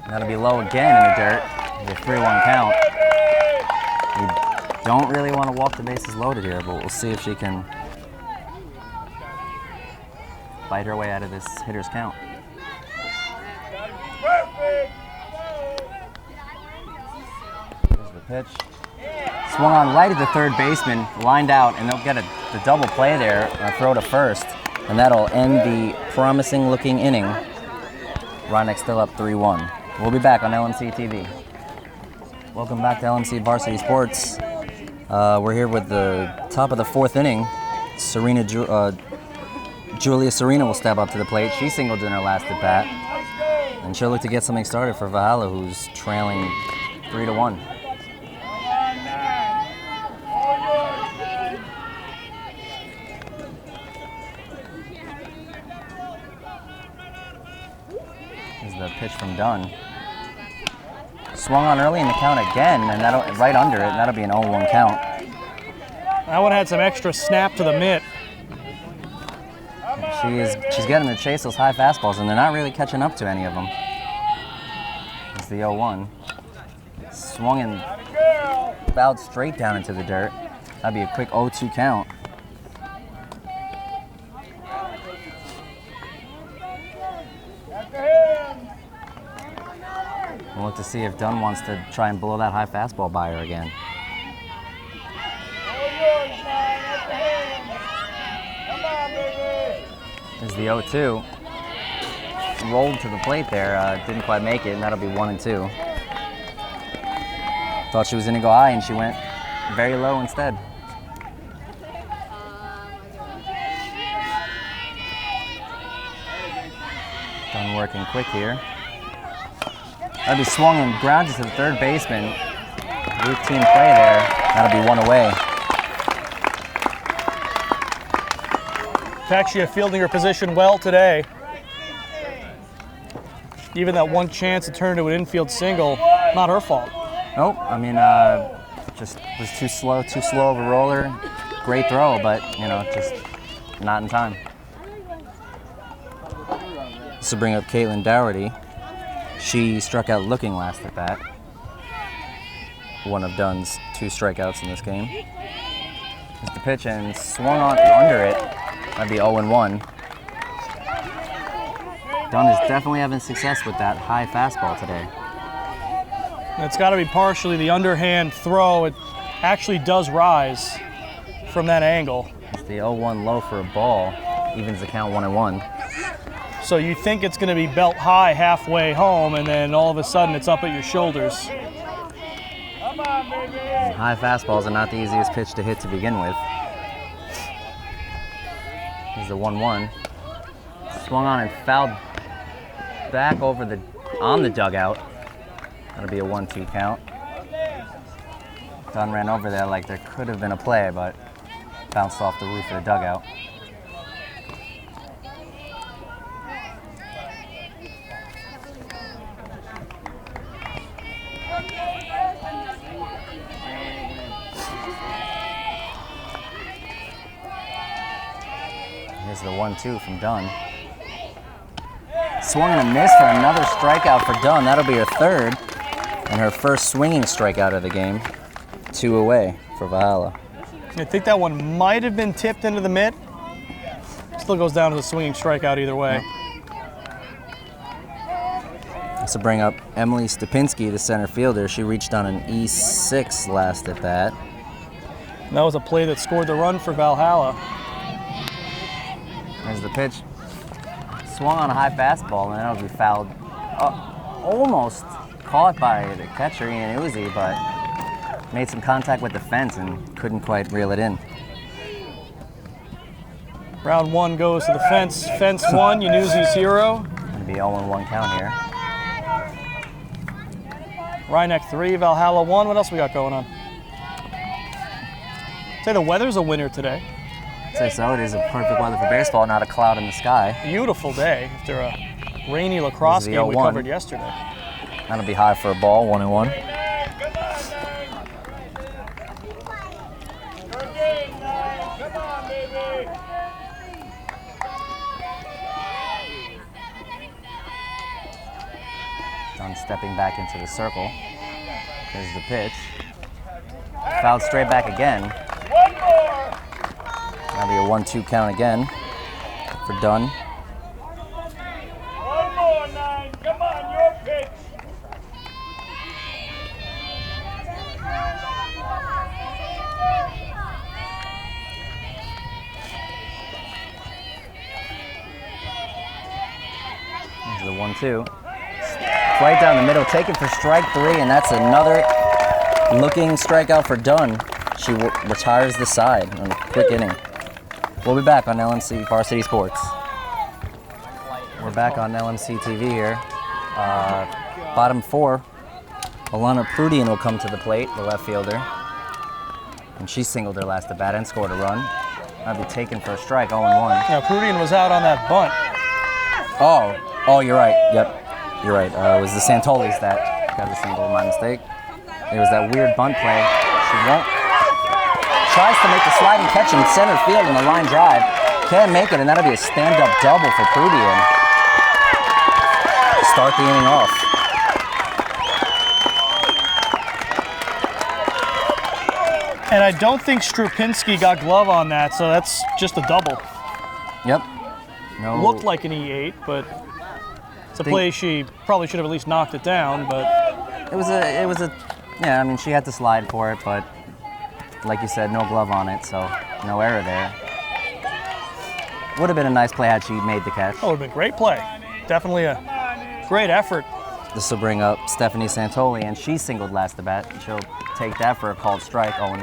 Speaker 4: 1-1.
Speaker 2: That'll be low again in the dirt. It'll be a 3-1 count. We don't really want to walk the bases loaded here, but we'll see if she can bite her way out of this hitter's count.
Speaker 4: Perfect.
Speaker 2: Here's the pitch. Swung on right at the third baseman, lined out, and they'll get the double play there, a throw to first, and that'll end the promising-looking inning. Rhinebeck still up 3-1. We'll be back on LMC TV. Welcome back to LMC Varsity Sports. We're here with the top of the 4th inning. Julia Serena will step up to the plate. She singled in her last at bat, and she'll look to get something started for Valhalla, who's trailing 3-1. Here's the pitch from Dunn. Swung on early in the count again, and that'll right under it, and that'll be an 0-1 count.
Speaker 1: That one had some extra snap to the mitt.
Speaker 2: She's getting to chase those high fastballs, and they're not really catching up to any of them. It's the 0-1. Swung and fouled straight down into the dirt. That'd be a quick 0-2 count. We'll look to see if Dunn wants to try and blow that high fastball by her again. There's the 0-2. Rolled to the plate there, didn't quite make it, and that'll be 1-2. Thought she was gonna go high, and she went very low instead. Dunn working quick here. That'll be swung and grounded to the third baseman. Routine play there. That'll be 1 away.
Speaker 1: Peccia fielding her position well today. Even that one chance to turn to an infield single, not her fault.
Speaker 2: Nope, I mean, just was too slow of a roller. Great throw, but, just not in time. This will bring up Caitlin Dougherty. She struck out looking last at bat. One of Dunn's 2 strikeouts in this game. Here's the pitch and swung on under it. That'd be 0-1. Dunn is definitely having success with that high fastball today.
Speaker 1: And it's got to be partially the underhand throw. It actually does rise from that angle.
Speaker 2: It's the 0-1 low for a ball. Evens the count 1-1.
Speaker 1: So you think it's going to be belt high halfway home, and then all of a sudden it's up at your shoulders.
Speaker 4: Come on, baby.
Speaker 2: High fastballs are not the easiest pitch to hit to begin with. Here's the 1-1. Swung on and fouled back over on the dugout. That'll be a 1-2 count. Dunn ran over there like there could have been a play, but bounced off the roof of the dugout. Here's the 1-2 from Dunn. Swung and a miss for another strikeout for Dunn. That'll be her third and her first swinging strikeout of the game. 2 away for Valhalla.
Speaker 1: I think that one might have been tipped into the mitt. Still goes down to the swinging strikeout either way.
Speaker 2: This will bring up Emily Stupinski, the center fielder. She reached on an E6 last at bat.
Speaker 1: And that was a play that scored the run for Valhalla.
Speaker 2: There's the pitch. Swung on a high fastball, and that'll be fouled. Almost caught by the catcher, Ian Uzi, but made some contact with the fence and couldn't quite reel it in.
Speaker 1: Round 1 goes to the fence. Fence 1, Yanuzzi 0.
Speaker 2: It'll be 0-1 count here.
Speaker 1: Rhinebeck 3, Valhalla 1. What else we got going on? Say the weather's a winner today.
Speaker 2: I'd say so. It is a perfect weather for baseball, not a cloud in the sky.
Speaker 1: Beautiful day after a rainy lacrosse
Speaker 2: This is the
Speaker 1: game we
Speaker 2: 0-1.
Speaker 1: covered yesterday.
Speaker 2: That'll be high for a ball, 1-1.
Speaker 4: Come on, Good game, man. Come on, baby.
Speaker 2: Dunn stepping back into the circle. There's the pitch. Fouled straight back again.
Speaker 4: One more.
Speaker 2: That'll be a 1-2 count again for Dunn.
Speaker 4: One more, 9. Come on, your pitch.
Speaker 2: There's the 1-2. Right down the middle, taken for strike 3, and that's another looking strikeout for Dunn. She retires the side on a quick inning. We'll be back on LMC Varsity Sports. We're back on LMC TV here. Bottom 4, Alana Prudian will come to the plate, the left fielder. And she singled her last at bat and scored a run. That'll be taken for a strike, 0-1.
Speaker 1: Now, Prudian was out on that bunt.
Speaker 2: Oh, you're right. Yep, you're right. It was the Santolis that got the single, my mistake. It was that weird bunt play. She won't. Tries to make the sliding catch in center field in the line drive. Can't make it, and that'll be a stand-up double for Prudian. Start the inning off.
Speaker 1: And I don't think Strupinski got glove on that, so that's just a double.
Speaker 2: Yep. No.
Speaker 1: Looked like an E8, but it's a play she probably should have at least knocked it down, but
Speaker 2: It was a. Yeah, I mean, she had to slide for it, but like you said, no glove on it, so no error there. Would have been a nice play had she made the catch.
Speaker 1: it would have been a great play. Definitely a great effort.
Speaker 2: This will bring up Stephanie Santoli, and she singled last at bat. She'll take that for a called strike, 0-1.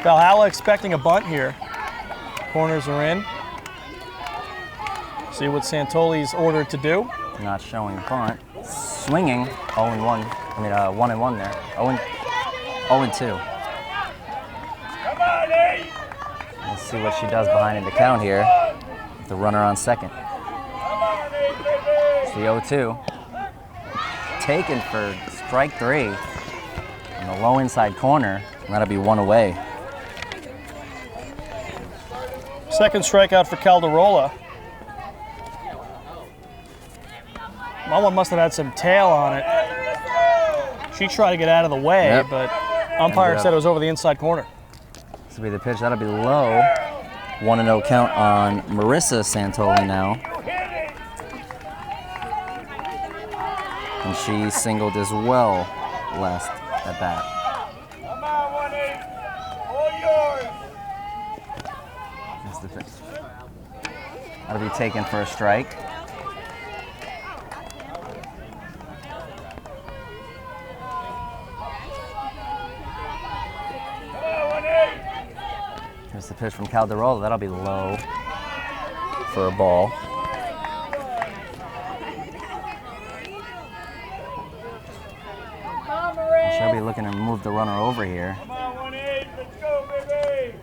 Speaker 1: Valhalla expecting a bunt here. Corners are in. See what Santoli's ordered to do.
Speaker 2: Not showing bunt. Swinging, 0-1. I mean, 1-1 there. 0-2.
Speaker 4: Come on, 8.
Speaker 2: Let's see what she does behind in the count here. With the runner on second.
Speaker 4: Come on, 8, baby.
Speaker 2: It's the 0-2. Taken for strike 3 in the low inside corner, and that'll be 1 away.
Speaker 1: Second strikeout for Calderola. That one must have had some tail on it. She tried to get out of the way,
Speaker 2: Yep.
Speaker 1: but umpire
Speaker 2: Ended up-
Speaker 1: said it was over the inside corner.
Speaker 2: This will be the pitch. That'll be low. 1-0 count on Marissa Santoli now.
Speaker 4: Hit it.
Speaker 2: And And she singled as well last at bat.
Speaker 4: Come on, 1-8. All yours.
Speaker 2: That's the pitch. That'll be taken for a strike.
Speaker 4: Come on, 1-8.
Speaker 2: Here's the pitch from Calderola. That'll be low for a ball. She'll be looking to move the runner over here.
Speaker 4: Come on, 1-8. Let's go, baby.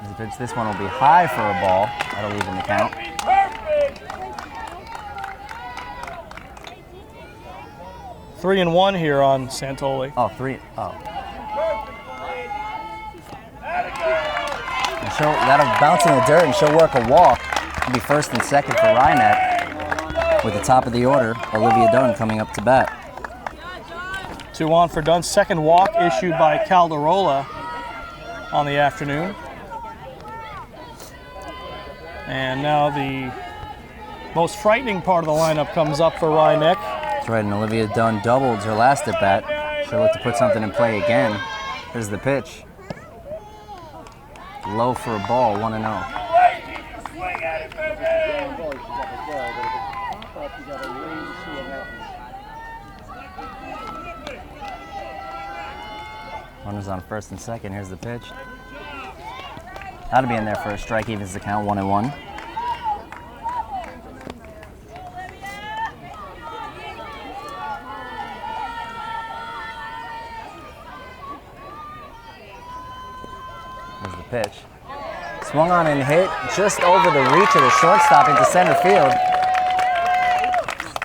Speaker 2: Here's the pitch. This one will be high for a ball. That'll even the count.
Speaker 4: Be perfect.
Speaker 1: 3-1 here on Santoli.
Speaker 2: Oh, three. Oh.
Speaker 4: Perfect, 1-8. That'll go.
Speaker 2: And that'll bounce in the dirt and she'll work a walk. It'll be first and second for Rhinebeck. With the top of the order, Olivia Dunn coming up to bat.
Speaker 1: 2 on for Dunn. Second walk issued by Calderola on the afternoon. And now the most frightening part of the lineup comes up for Rhinebeck.
Speaker 2: That's right, and Olivia Dunn doubled her last at bat. She'll look to put something in play again. Here's the pitch. Low for a ball, 1-0.
Speaker 4: Right, you can swing at it, baby.
Speaker 2: Runners on first and second. Here's the pitch. That'll be in there for a strike, evens the count, 1-1. Here's the pitch. Swung on and hit just over the reach of the shortstop into center field.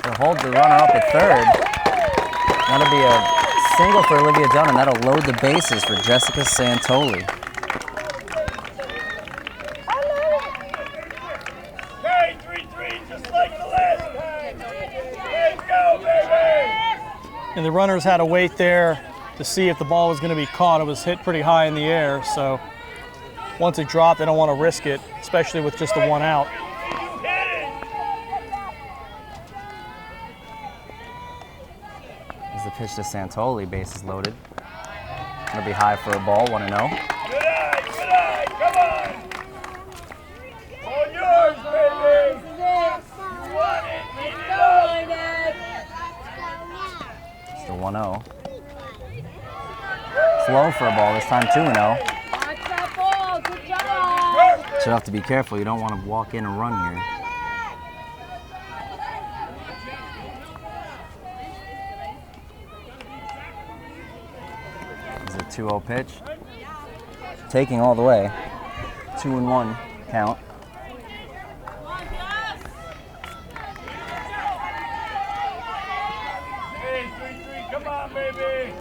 Speaker 2: They'll hold the runner up at third. That'll be a single for Olivia Dunn, and that'll load the bases for Jessica Santoli.
Speaker 4: Okay, 3-3, just like the last time. Let's go, baby.
Speaker 1: And the runners had to wait there to see if the ball was going to be caught. It was hit pretty high in the air, so once it dropped, they don't want to risk it, especially with just the 1 out.
Speaker 4: You hit it.
Speaker 2: As the pitch to Santoli, bases loaded. It'll be high for a ball, 1-0.
Speaker 4: Good eye, come on. All yours, baby. You want it, beat it up.
Speaker 2: Still 1-0. Slow for a ball, this time 2-0.
Speaker 4: Perfect.
Speaker 2: So you have to be careful, you don't want to walk in and run here. This is a 2-0 pitch. Taking all the way. 2-1 count.
Speaker 4: Hey, 3-3, come on, baby.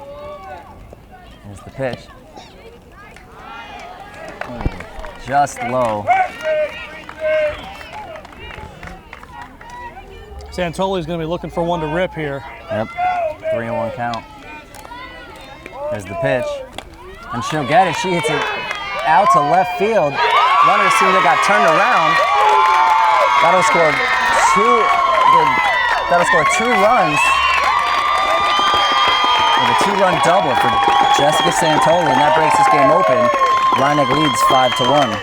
Speaker 2: Here's the pitch. Just low.
Speaker 4: Perfect, 3-3.
Speaker 1: Santoli's going to be looking for one to rip here.
Speaker 2: Yep. 3-1 count. There's the pitch. And she'll get it. She hits it out to left field. Runners seem to got turned around. That'll score two runs. With a 2-run double for Jessica Santoli, and that breaks this game open. Rhinebeck leads 5-1.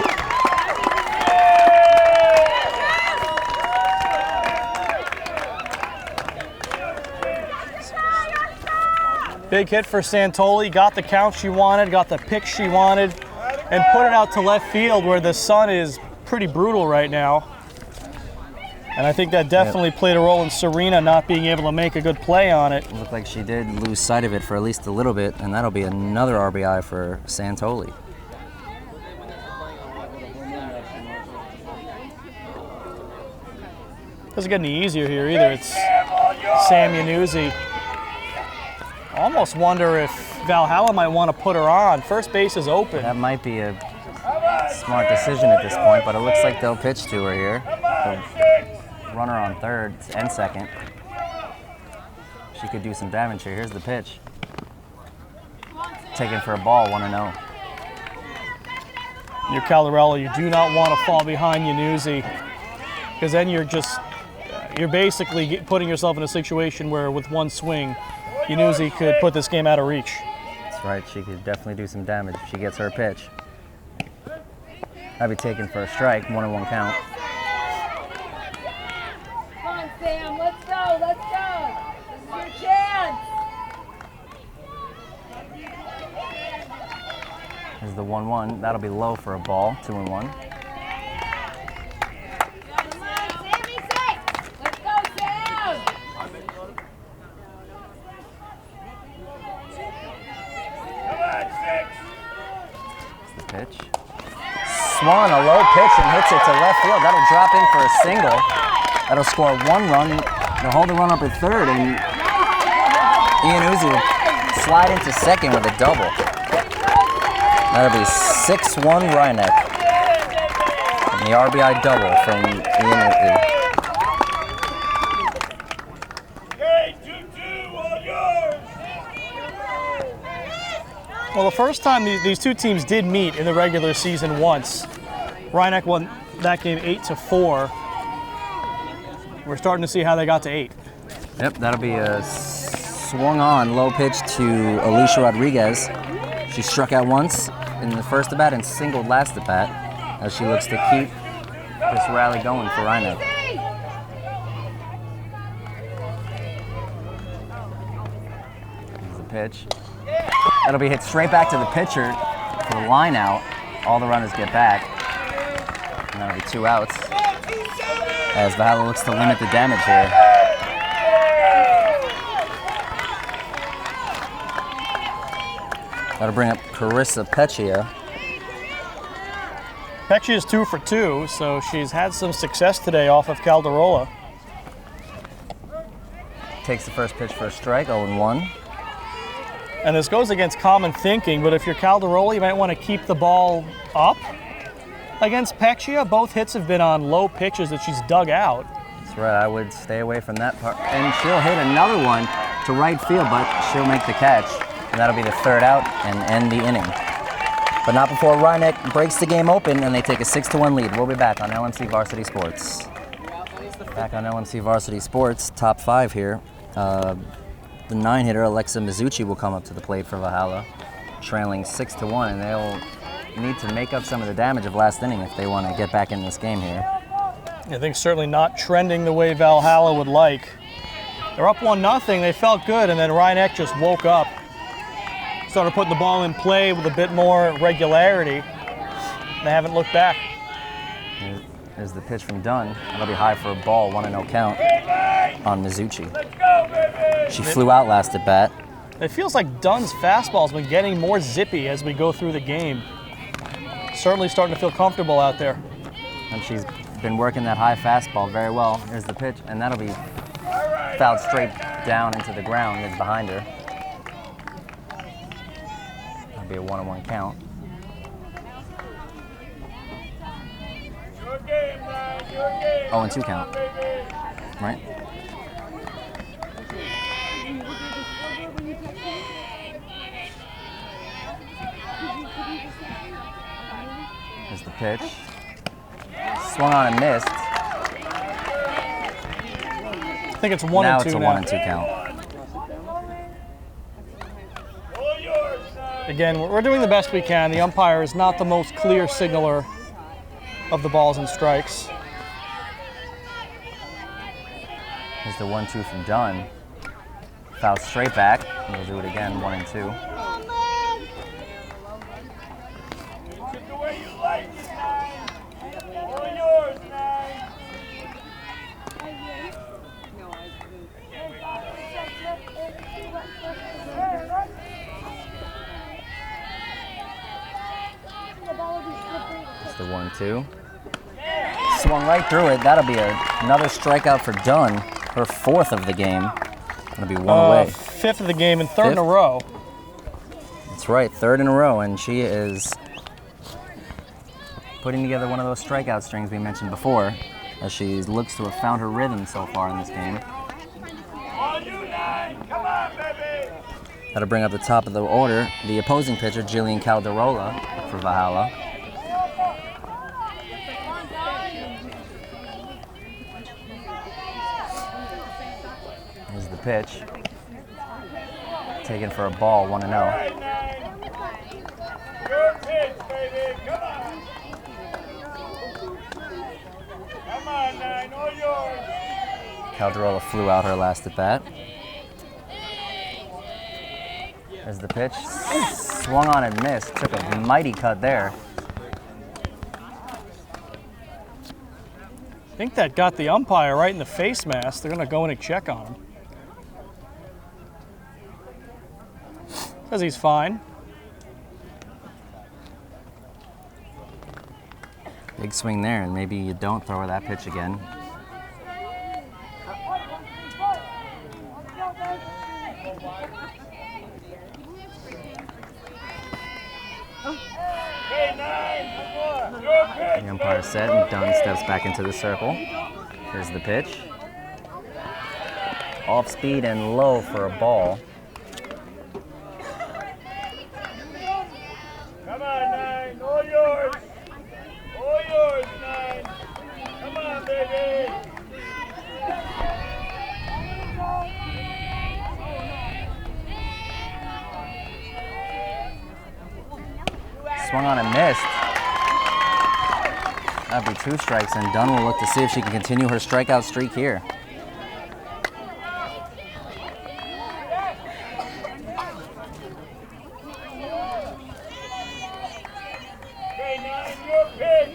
Speaker 1: Big hit for Santoli, got the count she wanted, got the pick she wanted, and put it out to left field where the sun is pretty brutal right now. And I think that definitely played a role in Serena not being able to make a good play on it.
Speaker 2: Looked like she did lose sight of it for at least a little bit, and that'll be another RBI for Santoli.
Speaker 1: Doesn't get any easier here either. It's Sam Yanuzzi. Almost wonder if Valhalla might want to put her on. First base is open.
Speaker 2: That might be a smart decision at this point, but it looks like they'll pitch to her here. The runner on third and second. She could do some damage here. Here's the pitch. Taken for a ball, 1-0.
Speaker 1: You're Calderella, you do not want to fall behind Yanuzzi, because then you're just you're basically putting yourself in a situation where with one swing, Yanuzzi could put this game out of reach.
Speaker 2: That's right, she could definitely do some damage if she gets her pitch. That'd be taken for a strike, 1-1 count.
Speaker 5: Come on, Sam, let's go, let's go. This is your chance.
Speaker 2: Here's the 1-1. That'll be low for a ball, 2-1.
Speaker 5: Come on, Sammy, safe. Let's go, Sam.
Speaker 4: Come on, 6.
Speaker 2: The pitch. Swung a low pitch and hits it to left field. That'll drop in for a single. That'll score 1 run. They'll hold the run up at third, and Yanuzzi will slide into second with a double. That'll be 6-1 Rhinebeck. And the RBI double from Yanuzzi.
Speaker 4: Okay, 2-2, all yours.
Speaker 1: Well, the first time these two teams did meet in the regular season once, Rhinebeck won that game 8-4. We're starting to see how they got to 8.
Speaker 2: Yep, that'll be a swung on low pitch to Alicia Rodriguez. She struck out once in the first at bat and singled last at bat as she looks to keep this rally going for Rhinebeck. Here's the pitch. That'll be hit straight back to the pitcher for the line out. All the runners get back. And that'll be 2 outs as Valhalla looks to limit the damage here. That'll bring up Carissa Peccia.
Speaker 1: Peccia is 2 for 2, so she's had some success today off of Calderola.
Speaker 2: Takes the first pitch for a strike, 0-1.
Speaker 1: And this goes against common thinking, but if you're Calderola, you might want to keep the ball up. Against Peccia, both hits have been on low pitches that she's dug out.
Speaker 2: That's right, I would stay away from that part. And she'll hit another one to right field, but she'll make the catch. And that'll be the 3rd out and end the inning. But not before Rhinebeck breaks the game open and they take a 6-1 lead. We'll be back on LMC Varsity Sports. Back on LMC Varsity Sports, top 5 here. The 9-hitter, Alexa Mizuchi, will come up to the plate for Valhalla, trailing 6-1, and they'll need to make up some of the damage of last inning if they want to get back in this game here.
Speaker 1: I think certainly not trending the way Valhalla would like. They're up 1-0, they felt good, and then Rhinebeck just woke up. Started putting the ball in play with a bit more regularity. They haven't looked back.
Speaker 2: There's the pitch from Dunn. That'll be high for a ball, 1-0 count on Mizuchi.
Speaker 4: Let's go, baby.
Speaker 2: She flew out last at bat.
Speaker 1: It feels like Dunn's fastball's been getting more zippy as we go through the game. Certainly starting to feel comfortable out there.
Speaker 2: And she's been working that high fastball very well. Here's the pitch, and that'll be fouled straight down into the ground. It's behind her. That'll be a 1-1 count.
Speaker 4: Your game, man, your game.
Speaker 2: 0-2 count. Right? Here's the pitch. Swung on and missed.
Speaker 1: I think it's 1-2 now.
Speaker 2: Now it's a 1-2 count.
Speaker 4: All yours, son.
Speaker 1: Again, we're doing the best we can. The umpire is not the most clear signaler of the balls and strikes.
Speaker 2: Here's the 1-2 from Dunn. Foul straight back. We'll do it again, 1-2.
Speaker 4: Use it the way you like it, man. All yours, man.
Speaker 2: It's the 1-2. Swung right through it. That'll be another strikeout for Dunn. Her 4th of the game. That'll be 1 away.
Speaker 1: 5th of the game and 3rd in a
Speaker 2: 5th?
Speaker 1: row.
Speaker 2: That's right, 3rd in a row, and she is putting together one of those strikeout strings we mentioned before, as she looks to have found her rhythm so far in this game.
Speaker 4: All you, 9. Come on, baby.
Speaker 2: That'll bring up the top of the order, the opposing pitcher, Jillian Calderola, for Valhalla. pitch. Taken for a ball, 1-0.
Speaker 4: Right, 9. Your pitch, baby. Come on. Come on, 9. All yours.
Speaker 2: Calderola flew out her last at bat. There's the pitch. Swung on and missed. Took a mighty cut there.
Speaker 1: I think that got the umpire right in the face mask. They're going to go in and check on him. Says he's fine.
Speaker 2: Big swing there, and maybe you don't throw her that pitch again.
Speaker 4: Okay, 9. Your pitch.
Speaker 2: The umpire set, and Dunn steps back into the circle. Here's the pitch. Off speed and low for a ball.
Speaker 4: Come on, 9. All yours. All yours, 9. Come on, baby.
Speaker 2: Swung on and missed. That'd be 2 strikes, and Dunn will look to see if she can continue her strikeout streak here.
Speaker 4: Okay, 9. Your pitch.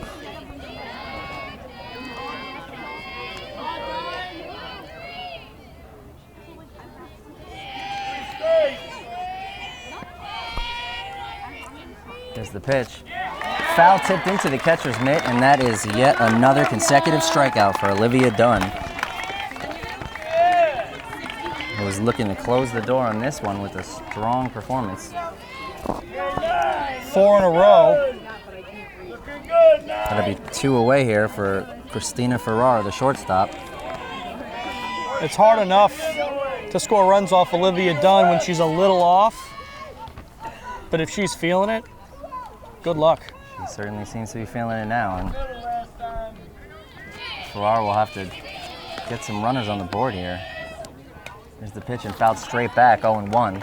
Speaker 4: Straight.
Speaker 2: Here's the pitch. Foul tipped into the catcher's mitt, and that is yet another consecutive strikeout for Olivia Dunn, who was looking to close the door on this one with a strong performance.
Speaker 1: 4 in a row.
Speaker 4: Looking good, 9.
Speaker 2: That'll be 2 away here for Christina Ferrar, the shortstop.
Speaker 1: It's hard enough to score runs off Olivia Dunn when she's a little off. But if she's feeling it, good luck.
Speaker 2: She certainly seems to be feeling it now, and Ferrar will have to get some runners on the board here. Here's the pitch and fouled straight back, 0-1.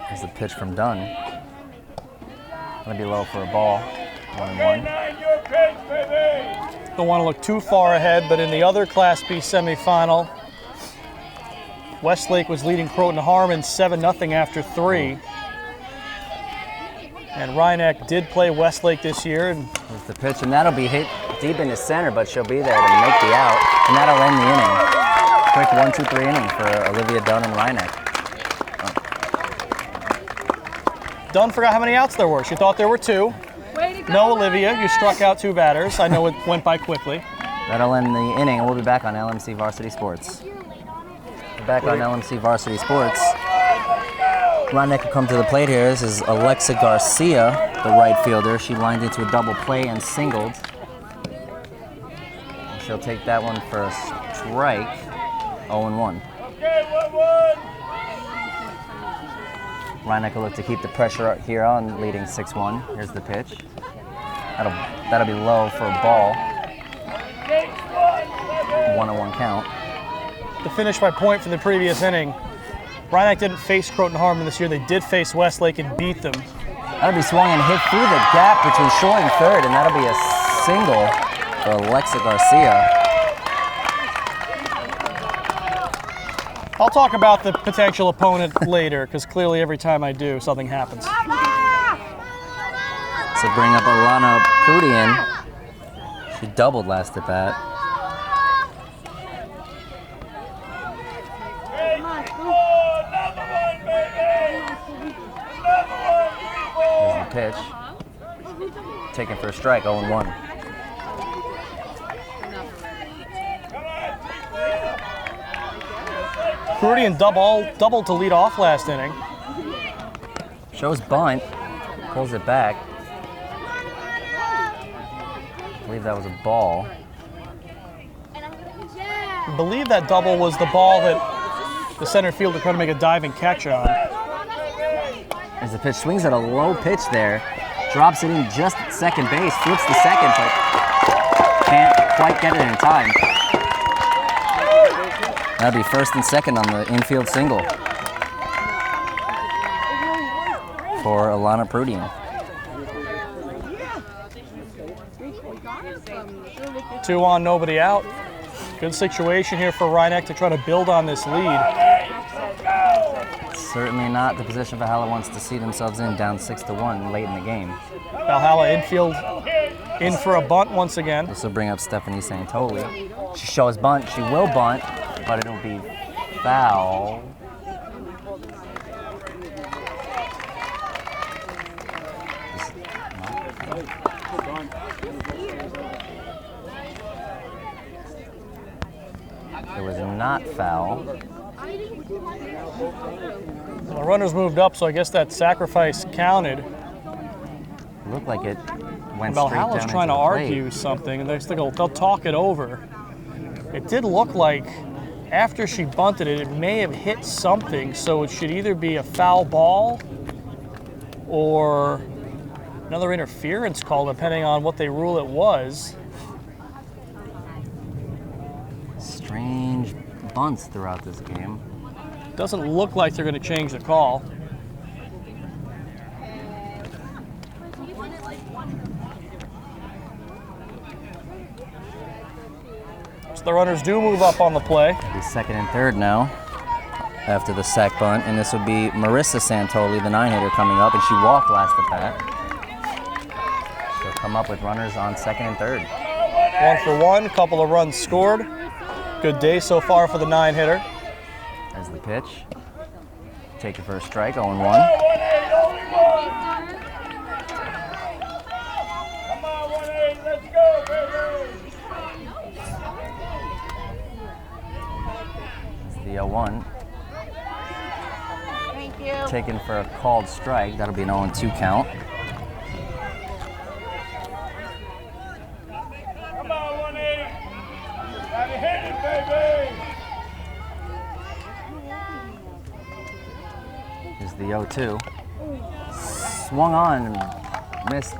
Speaker 2: Here's the pitch from Dunn. Gonna be low for a ball, 1-1.
Speaker 4: 9. Your pitch, baby.
Speaker 1: Don't want to look too far ahead, but in the other Class B semifinal, Westlake was leading Croton Harmon 7-0 after 3. And Rhinebeck did play Westlake this year, and
Speaker 2: Here's the pitch, and that'll be hit deep into center, but she'll be there to make the out, and that'll end the inning. Quick 1-2-3 inning for Olivia Dunn and Rhinebeck.
Speaker 1: Dunn forgot how many outs there were. She thought there were 2.
Speaker 5: Way to go,
Speaker 1: No, Olivia, you
Speaker 5: Rhinebeck.
Speaker 1: struck out 2 batters. I know it went by quickly.
Speaker 2: That'll end the inning, and we'll be back on LMC Varsity Sports. We're back on LMC Varsity Sports. Rhinebeck will come to the plate here. This is Alexa Garcia, the right fielder. She lined into a double play and singled. And she'll take that one for a strike, 0-1.
Speaker 4: Okay, 1-1.
Speaker 2: Rhinebeck will look to keep the pressure out here on, leading 6-1. Here's the pitch. That'll be low for a ball. 1-1 count.
Speaker 1: To finish my point from the previous inning, Rhinebeck didn't face Croton Harmon this year. They did face Westlake and beat them.
Speaker 2: That'll be swung and hit through the gap between short and third, and that'll be a single for Alexa Garcia.
Speaker 1: I'll talk about the potential opponent later, because clearly every time I do, something happens.
Speaker 2: So bring up Alana Prudian. She doubled last at bat. Here's the pitch. Taken for a strike, 0-1.
Speaker 1: Prudian doubled to lead off last inning.
Speaker 2: Shows bunt, pulls it back. I believe that was a ball.
Speaker 1: I believe that double was the ball that the center fielder tried to make a diving catch on.
Speaker 2: As the pitch swings at a low pitch there, drops it in just at second base, flips the second, but can't quite get it in time. That'd be first and second on the infield single for Alana Prudian.
Speaker 1: 2 on, nobody out. Good situation here for Rhinebeck to try to build on this lead.
Speaker 2: Certainly not the position Valhalla wants to see themselves in, down 6-1 late in the game.
Speaker 1: Valhalla infield in for a bunt once again.
Speaker 2: This will bring up Stephanie Santoli. She shows bunt, she will bunt, but it'll be foul. It was not foul.
Speaker 1: The runners moved up, so I guess that sacrifice counted.
Speaker 2: It looked like it went straight down
Speaker 1: Valhalla's
Speaker 2: into
Speaker 1: trying to
Speaker 2: the plate.
Speaker 1: argue something, and they'll talk it over. It did look like after she bunted it, it may have hit something, so it should either be a foul ball or another interference call, depending on what they rule it was.
Speaker 2: Strange bunts throughout this game.
Speaker 1: Doesn't look like they're going to change the call. So the runners do move up on the play.
Speaker 2: It'll be second and third now after the sack bunt, and this would be Marissa Santoli, the 9-hitter, coming up, and she walked last at bat. She'll come up with runners on second and third.
Speaker 1: 1 for 1, couple of runs scored. Good day so far for the 9-hitter.
Speaker 2: As the pitch. Take the first strike, 0-1.
Speaker 4: Come on, 1-8, let's go, baby.
Speaker 2: It's the 0-1.
Speaker 5: Thank you.
Speaker 2: Taken for a called strike. That'll be an 0-2 count.
Speaker 4: Come on, 1-8. Gotta hit it, baby.
Speaker 2: Is the 0-2. Swung on and missed.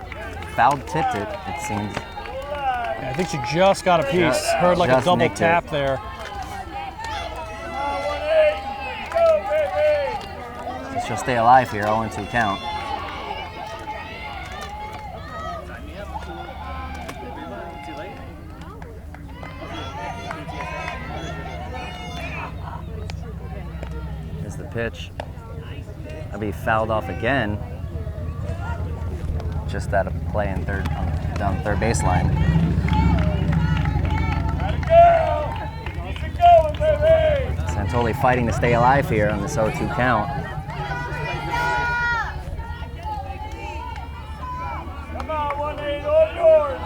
Speaker 2: Foul tipped it, it seems.
Speaker 1: Yeah, I think she just got a piece. Heard like a
Speaker 2: Just
Speaker 1: double
Speaker 2: nicked
Speaker 1: tap
Speaker 2: it.
Speaker 1: there.
Speaker 4: Come on, 1-8. Let's go, baby.
Speaker 2: She'll stay alive here, 0-2 count. Here's the pitch. That'll be fouled off again. Just out of play in third, down third baseline.
Speaker 4: Gotta go. Keep it going, baby.
Speaker 2: Santoli fighting to stay alive here on this 0-2 count.
Speaker 4: Come on, 1-8, all yours.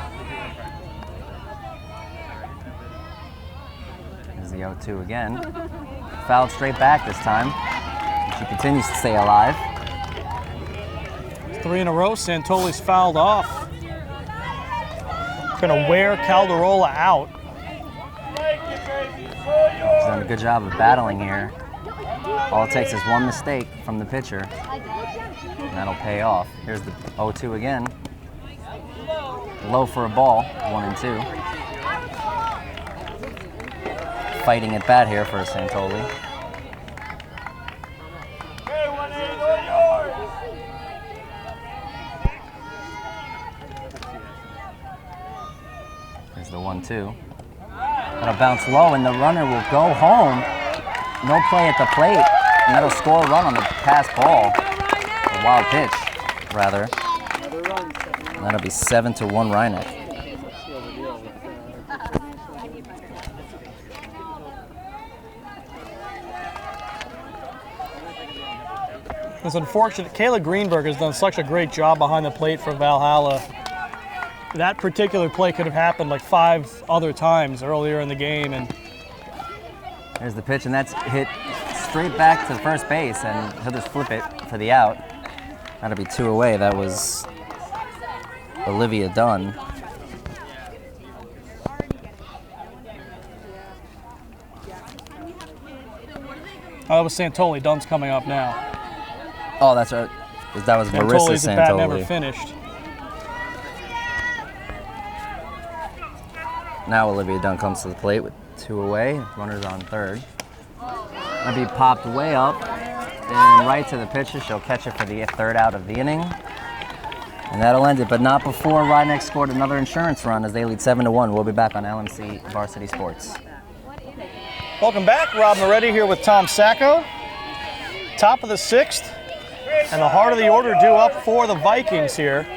Speaker 2: There's the 0-2 again. Fouled straight back this time. She continues to stay alive.
Speaker 1: 3 in a row, Santoli's fouled off. Gonna wear Calderola out.
Speaker 4: Take it, baby. It's all
Speaker 2: She's
Speaker 4: yours.
Speaker 2: done a good job of battling here. All it takes is one mistake from the pitcher, and that'll pay off. Here's the 0-2 again. Low for a ball, 1-2. Fighting at bat here for Santoli.
Speaker 4: Okay, 1-8, all yours.
Speaker 2: There's the 1-2. That'll bounce low, and the runner will go home. No play at the plate, and that'll score a run on the pass ball. A wild pitch, rather. And that'll be 7-1 Rhinebeck.
Speaker 1: It's unfortunate. Kayla Greenberg has done such a great job behind the plate for Valhalla. That particular play could have happened like 5 other times earlier in the game, and
Speaker 2: There's the pitch, and that's hit straight back to first base, and he'll just flip it for the out. That'll be 2 away. That was Olivia Dunn.
Speaker 1: Oh, that was Santoli. Dunn's coming up now.
Speaker 2: Oh, that's right. That was Marissa
Speaker 1: Santoli's at bat, never
Speaker 2: Santoli.
Speaker 1: finished.
Speaker 2: Now Olivia Dunn comes to the plate with 2 away. Runners on third. Gonna be popped way up and right to the pitcher. She'll catch it for the 3rd out of the inning. And that'll end it, but not before Rhinebeck scored another insurance run as they lead 7-1. We'll be back on LMC Varsity Sports.
Speaker 1: Welcome back. Rob Moretti here with Tom Sacco. Top of the 6th, and the heart of the order due up for the Vikings here.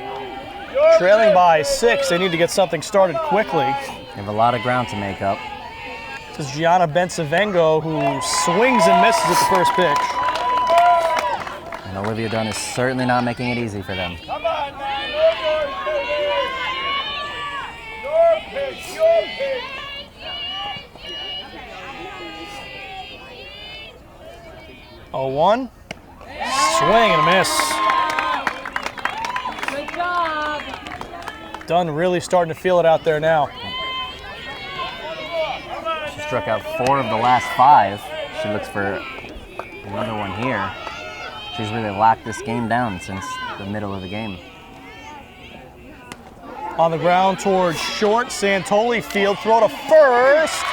Speaker 1: Trailing by 6. They need to get something started quickly.
Speaker 2: They have a lot of ground to make up.
Speaker 1: This is Gianna Bensavengo, who swings and misses at the first pitch.
Speaker 2: And Olivia Dunn is certainly not making it easy for them.
Speaker 4: Come on, man. Your pitch, your pitch.
Speaker 1: 0-1. Swing and a miss.
Speaker 5: Good job.
Speaker 1: Dunn really starting to feel it out there now.
Speaker 2: She struck out 4 of the last 5. She looks for another one here. She's really locked this game down since the middle of the game.
Speaker 1: On the ground towards short, Santoli field throw to first.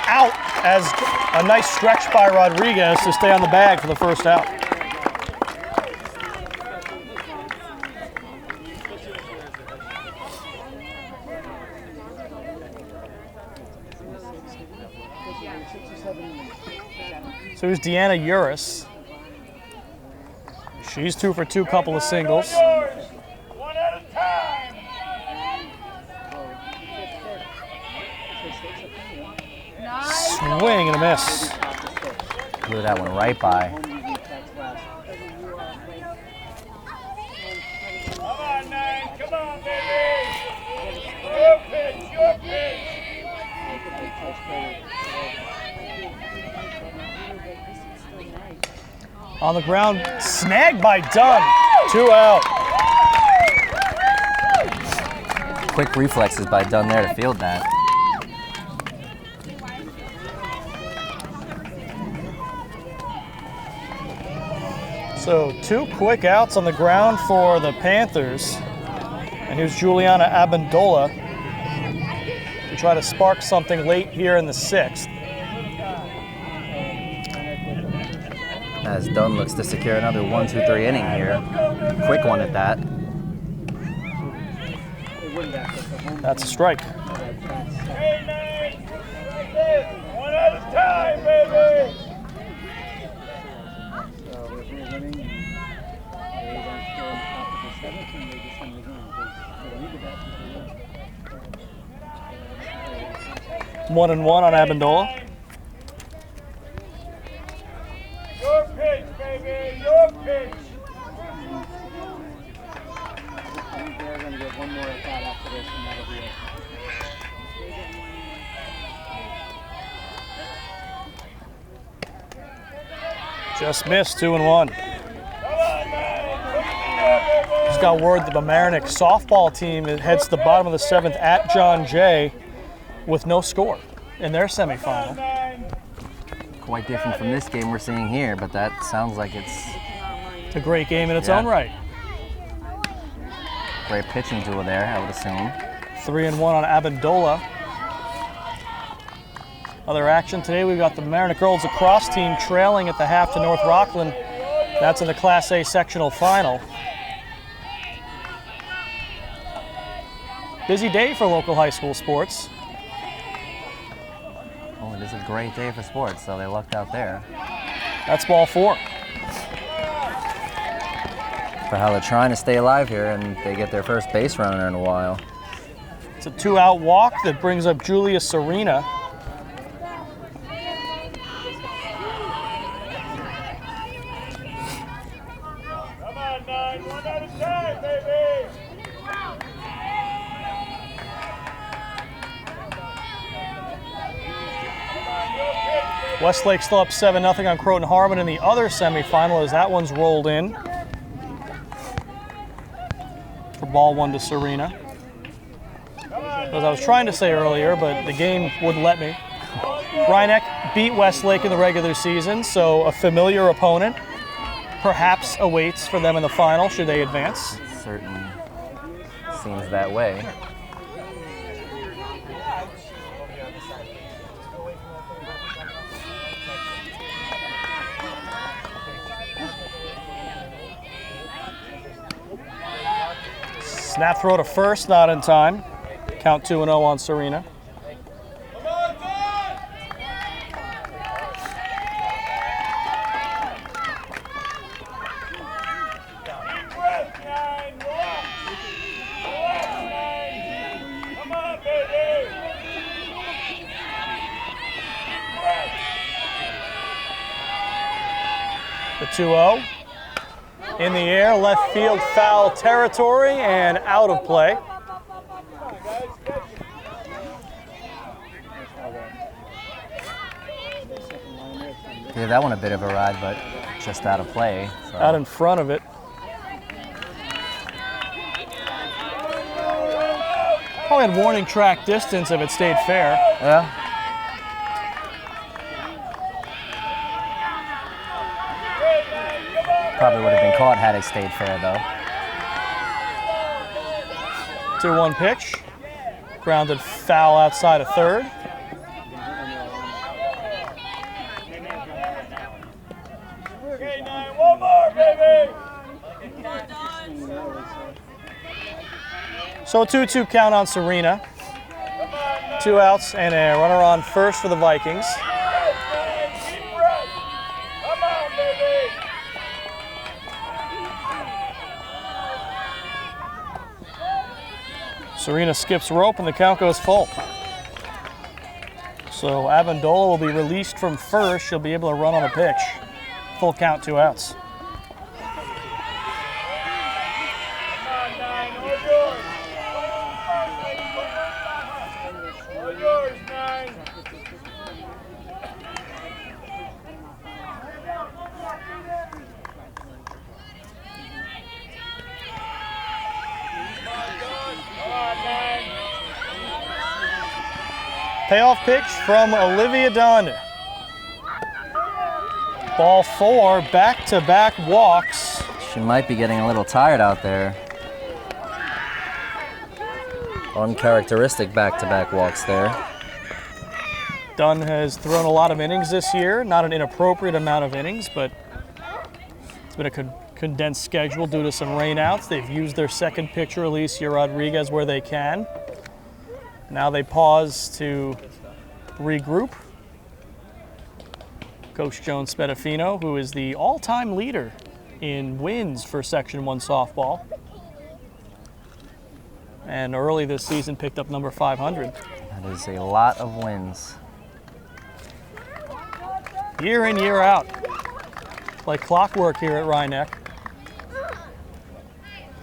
Speaker 1: Out as a nice stretch by Rodriguez to stay on the bag for the first out. So here's Deanna Uris. She's 2 for 2, couple of singles.
Speaker 4: One at a time.
Speaker 5: Nice.
Speaker 1: Swing and a miss.
Speaker 2: Blew that one right by.
Speaker 4: Come on, man. Come on, baby. Your pitch, your pitch.
Speaker 1: On the ground, snagged by Dunn. 2 out.
Speaker 2: Quick reflexes by Dunn there to field that.
Speaker 1: So 2 quick outs on the ground for the Panthers. And here's Juliana Abandola to try to spark something late here in the 6th.
Speaker 2: As Dunn looks to secure another 1-2-3 inning here. Quick one at that.
Speaker 1: That's a strike.
Speaker 4: Hey, man. One at a time, baby.
Speaker 1: One and one on Abandola.
Speaker 4: Your pitch, baby. Your pitch.
Speaker 6: They're going to get one more at bat after this, and that'll be it.
Speaker 1: Just missed, 2 and 1. Just got word that the Mamaroneck softball team heads to the bottom of the 7th at John Jay with no score in their semifinal.
Speaker 2: Quite different from this game we're seeing here, but that sounds like it's
Speaker 1: It's a great game in its
Speaker 2: Yeah.
Speaker 1: own right.
Speaker 2: great pitching duel there, I would assume.
Speaker 1: 3 and 1 on Abandola. Other action today, we've got the Mamaroneck Girls Lacrosse team trailing at the half to North Rockland. That's in the Class A sectional final. Busy day for local high school sports.
Speaker 2: Oh, it is a great day for sports, so they lucked out there.
Speaker 1: That's ball 4.
Speaker 2: For how they're trying to stay alive here, and they get their first base runner in a while.
Speaker 1: It's a 2-out walk that brings up Julia Serena.
Speaker 4: Come on, 9. One at a time, baby.
Speaker 1: Westlake still up 7-0 on Croton Harmon in the other semifinal as that one's rolled in. For ball 1 to Serena. As I was trying to say earlier, but the game wouldn't let me. Rhinebeck beat Westlake in the regular season, so a familiar opponent perhaps awaits for them in the final should they advance.
Speaker 2: Certainly seems that way.
Speaker 1: Snap throw to first, not in time. Count 2-0 on Serena. The 2-0. In the air, left field foul territory and out of play.
Speaker 2: Gave that one a bit of a ride, but just out of play. So.
Speaker 1: Out in front of it. Probably had warning track distance if it stayed fair.
Speaker 2: Yeah. Probably would have been caught had it stayed fair, though.
Speaker 1: 2-1 pitch. Grounded foul outside of third.
Speaker 4: One more, baby.
Speaker 1: So a 2-2 count on Serena. 2 outs and a runner on first for the Vikings.
Speaker 4: Deep breath. Come on, baby.
Speaker 1: Serena skips rope and the count goes full. So Amendola will be released from first. She'll be able to run on the pitch. Full count, 2 outs.
Speaker 4: All yours, 9. Come on, 9.
Speaker 1: Payoff pitch from Olivia Dunn. Ball 4, back-to-back walks.
Speaker 2: She might be getting a little tired out there. Uncharacteristic back-to-back walks there.
Speaker 1: Dunn has thrown a lot of innings this year. Not an inappropriate amount of innings, but it's been a condensed schedule due to some rainouts. They've used their second pitcher, Alicia Rodriguez, where they can. Now they pause to regroup. Coach Joan Spadafino, who is the all-time leader in wins for Section 1 softball. And early this season picked up number 500.
Speaker 2: That is a lot of wins.
Speaker 1: Year in, year out. Like clockwork here at Rhinebeck.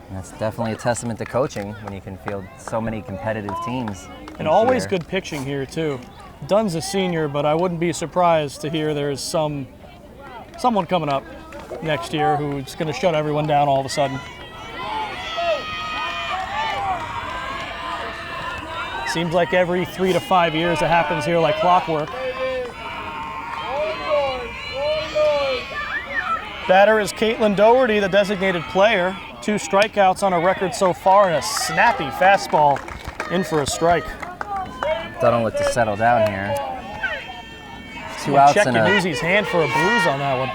Speaker 2: And that's definitely a testament to coaching when you can field so many competitive teams.
Speaker 1: And always good pitching here, too. Dunn's a senior, but I wouldn't be surprised to hear there's someone coming up next year who's going to shut everyone down all of a sudden. Seems like every 3 to 5 years it happens here like clockwork. Batter is Caitlin Doherty, the designated player. 2 strikeouts on her record so far and a snappy fastball in for a strike.
Speaker 2: Dunn look to settle down here. 2 outs
Speaker 1: Check
Speaker 2: and a...
Speaker 1: Yanuzzi's hand for a bruise on that one.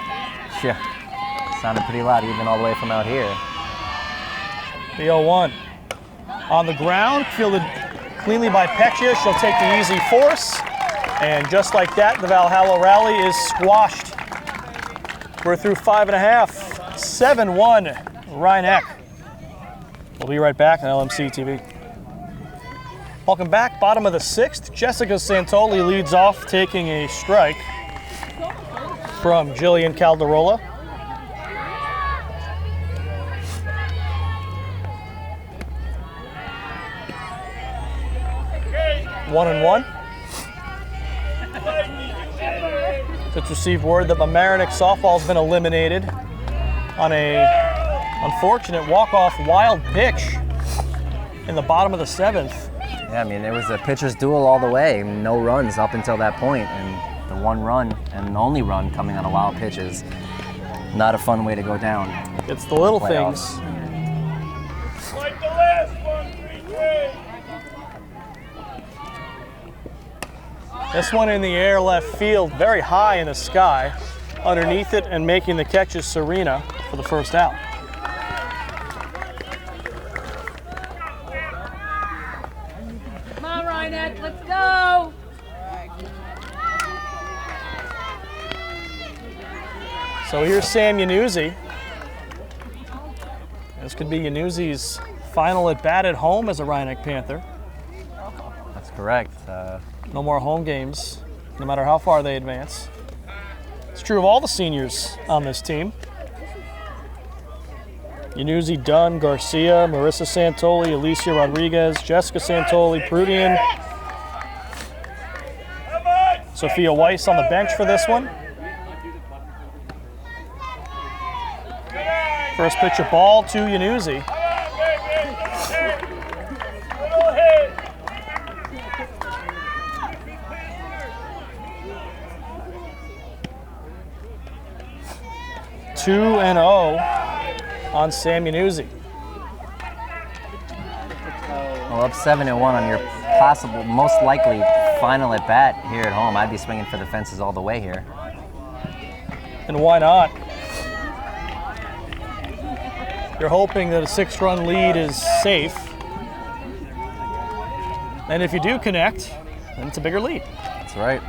Speaker 2: Yeah, sounded pretty loud even all the way from out here.
Speaker 1: The 0-1. On the ground, fielded cleanly by Peccia. She'll take the easy force. And just like that, the Valhalla rally is squashed. We're through 5.5. 7-1, Rhinebeck. We'll be right back on LMC TV. Welcome back, bottom of the 6th. Jessica Santoli leads off, taking a strike from Jillian Calderola. One and one. Just received word that Mamaroneck softball's been eliminated on a unfortunate walk-off wild pitch in the bottom of the 7th.
Speaker 2: Yeah, I mean, it was a pitcher's duel all the way. No runs up until that point, and the one run and only run coming on a wild pitch is not a fun way to go down.
Speaker 1: It's the little
Speaker 2: Playoffs.
Speaker 1: things.
Speaker 4: Like the last one, 3-3.
Speaker 1: This one in the air left field, very high in the sky. Underneath it and making the catch is Serena for the first out.
Speaker 5: Come on, Rhinebeck, let's go.
Speaker 1: So here's Sam Yanuzzi. This could be Yanuzzi's final at bat at home as a Rhinebeck Panther.
Speaker 2: That's correct.
Speaker 1: No more home games, no matter how far they advance. It's true of all the seniors on this team. Yanuzzi, Dunn, Garcia, Marissa Santoli, Alicia Rodriguez, Jessica Santoli, Prudian, Sophia Weiss on the bench for this one. First pitch of ball to Yanuzzi.
Speaker 4: Little hit.
Speaker 1: 2-0 on Sam Yanuzzi.
Speaker 2: Well, up 7-1 on your possible, most likely final at bat here at home. I'd be swinging for the fences all the way here.
Speaker 1: And why not? You're hoping that a 6-run lead is safe. And if you do connect, then it's a bigger lead.
Speaker 2: That's right.